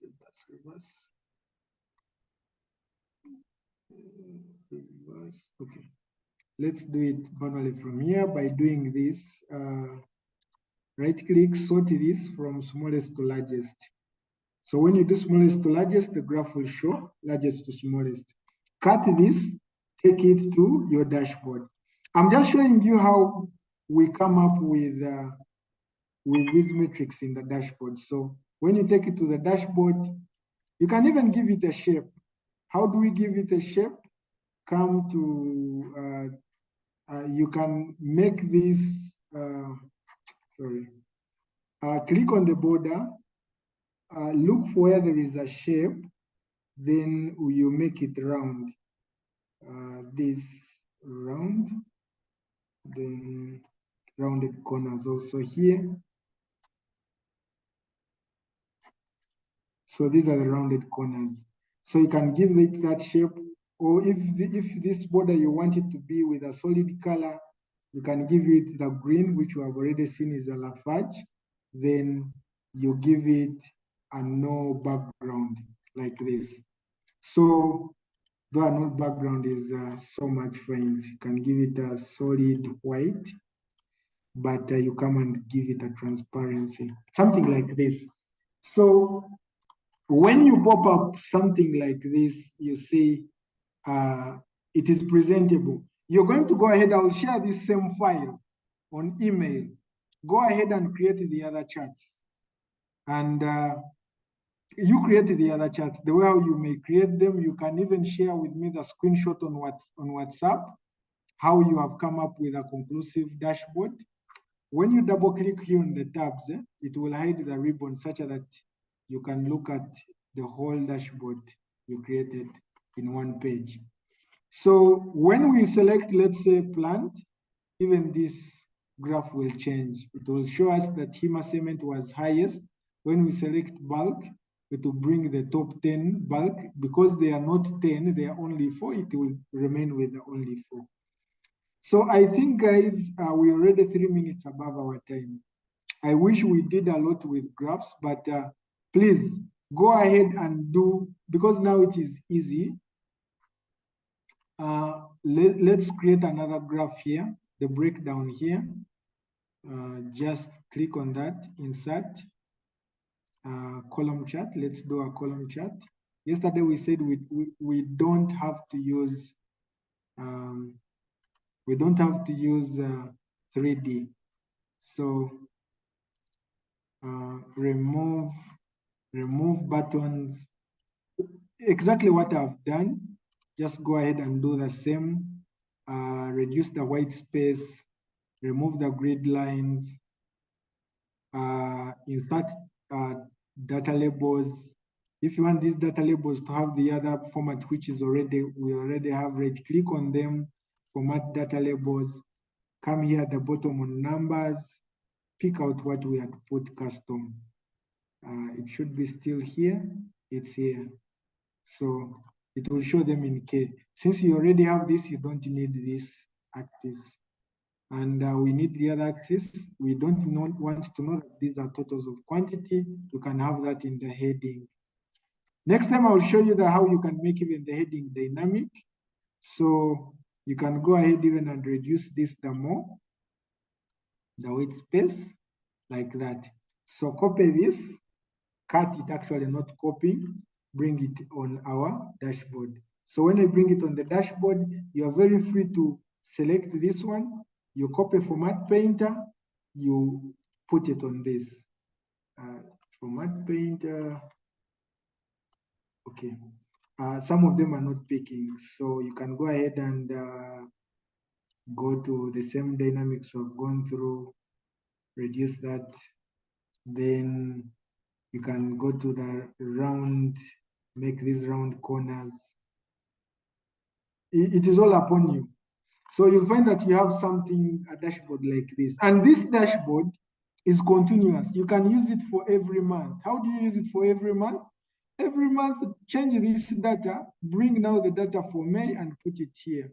Okay, let's do it manually from here by doing this. Right click, sort this from smallest to largest. So when you do smallest to largest, the graph will show largest to smallest. Cut this, take it to your dashboard. I'm just showing you how we come up with these metrics in the dashboard. So when you take it to the dashboard, you can even give it a shape. How do we give it a shape? Come to, you can make this, click on the border, look for where there is a shape, then you make it round. This round, then rounded corners also here. So these are the rounded corners. So you can give it that shape, or if this border you want it to be with a solid color, you can give it the green, which we have already seen is a Lafarge. Then you give it a no background like this. So though a no background is so much faint, you can give it a solid white, but you come and give it a transparency, something like this. So when you pop up something like this, you see it is presentable. You're going to go ahead, I will share this same file on email. Go ahead and create the other charts. And you create the other charts. The way how you may create them, you can even share with me the screenshot on WhatsApp, how you have come up with a conclusive dashboard. When you double click here on the tabs, it will hide the ribbon such that you can look at the whole dashboard you created in one page. So when we select, let's say, plant, even this graph will change. It will show us that Hema cement was highest. When we select bulk, it will bring the top 10 bulk. Because they are not 10, they are only 4, it will remain with the only 4. So I think, guys, we're already 3 minutes above our time. I wish we did a lot with graphs, but please go ahead and do, because now it is easy. Let's create another graph here, the breakdown here. Just click on that, insert column chart. Let's do a column chart. Yesterday we said we don't have to use 3D. So remove buttons. Exactly what I've done. Just go ahead and do the same. Reduce the white space, remove the grid lines, insert data labels. If you want these data labels to have the other format, which is we already have, right click on them, format data labels, come here at the bottom on numbers, pick out what we had put custom. It should be still here, it's here. So it will show them in K. Since you already have this, you don't need this axis. And we need the other axis. We don't want to know that these are totals of quantity. You can have that in the heading. Next time, I will show you how you can make even the heading dynamic. So you can go ahead even and reduce this the white space, like that. So copy this, cut it, actually not copying, bring it on our dashboard. So when I bring it on the dashboard, you are very free to select this one, you copy format painter, you put it on this. Format painter, okay. Some of them are not picking, so you can go ahead and go to the same dynamics we've gone through, reduce that, then you can go to the round, make these round corners. It is all upon you. So you'll find that you have something, a dashboard like this. And this dashboard is continuous. You can use it for every month. How do you use it for every month? Every month, change this data, bring now the data for May and put it here.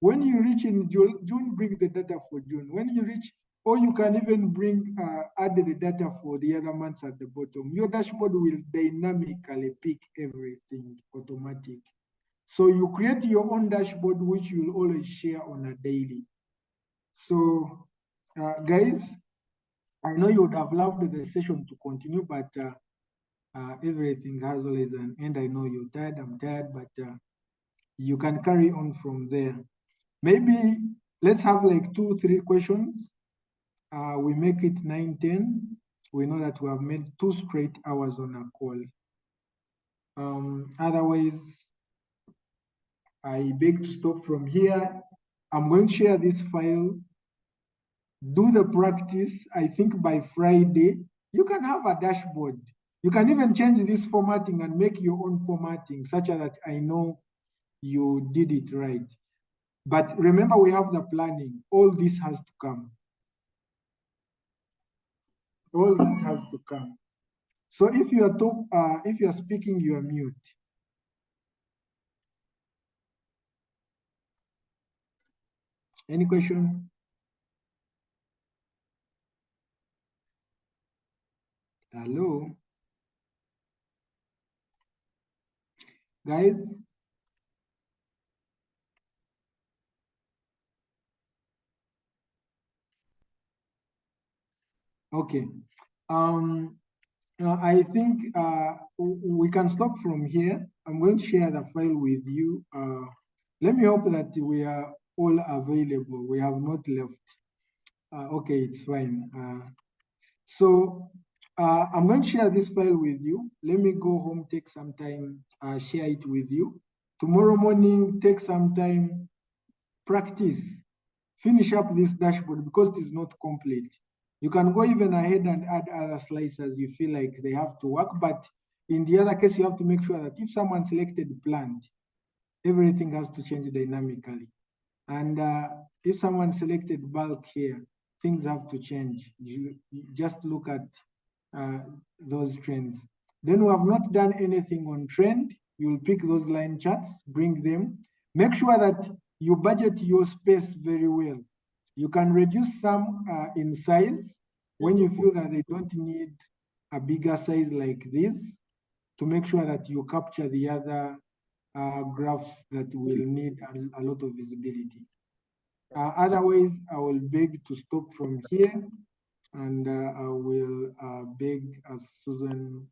When you reach in June, bring the data for June. When you reach, or you can even bring, add the data for the other months at the bottom. Your dashboard will dynamically pick everything automatic. So you create your own dashboard, which you'll always share on a daily. So guys, I know you would have loved the session to continue, but everything has always an end. I know you're tired, I'm tired, but you can carry on from there. Maybe let's have like 2-3 questions. We make it 9-10. We know that we have made 2 straight hours on a call. Otherwise, I beg to stop from here. I'm going to share this file. Do the practice. I think by Friday, you can have a dashboard. You can even change this formatting and make your own formatting such that I know you did it right. But remember, we have the planning. All this has to come. All that has to come. So if you are speaking, you are mute. Any question? Hello, guys. Okay. I think we can stop from here. I'm going to share the file with you. Let me hope that we are all available. We have not left. Okay, it's fine. So I'm going to share this file with you. Let me go home, take some time, share it with you. Tomorrow morning, take some time, practice, finish up this dashboard because it is not complete. You can go even ahead and add other slides as you feel like they have to work, but in the other case, you have to make sure that if someone selected plant, everything has to change dynamically. And if someone selected bulk here, things have to change. You just look at those trends. Then we have not done anything on trend. You'll pick those line charts, bring them. Make sure that you budget your space very well. You can reduce some in size when you feel that they don't need a bigger size like this to make sure that you capture the other graphs that will need a lot of visibility. Otherwise, I will beg to stop from here, and I will beg Susan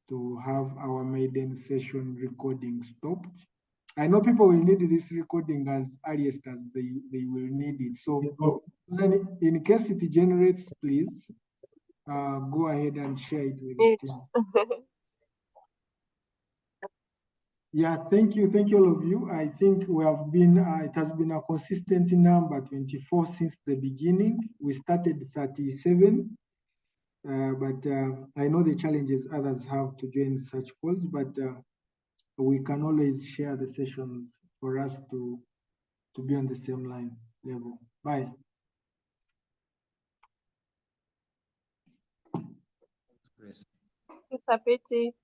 to have our maiden session recording stopped. I know people will need this recording as earliest as they will need it. So Susan, in case it generates, please go ahead and share it with the team. Yeah, thank you all of you. I think we have been, it has been a consistent number, 24 since the beginning. We started 37, but I know the challenges others have to join such calls, but we can always share the sessions for us to be on the same line level. Bye. It's a pity.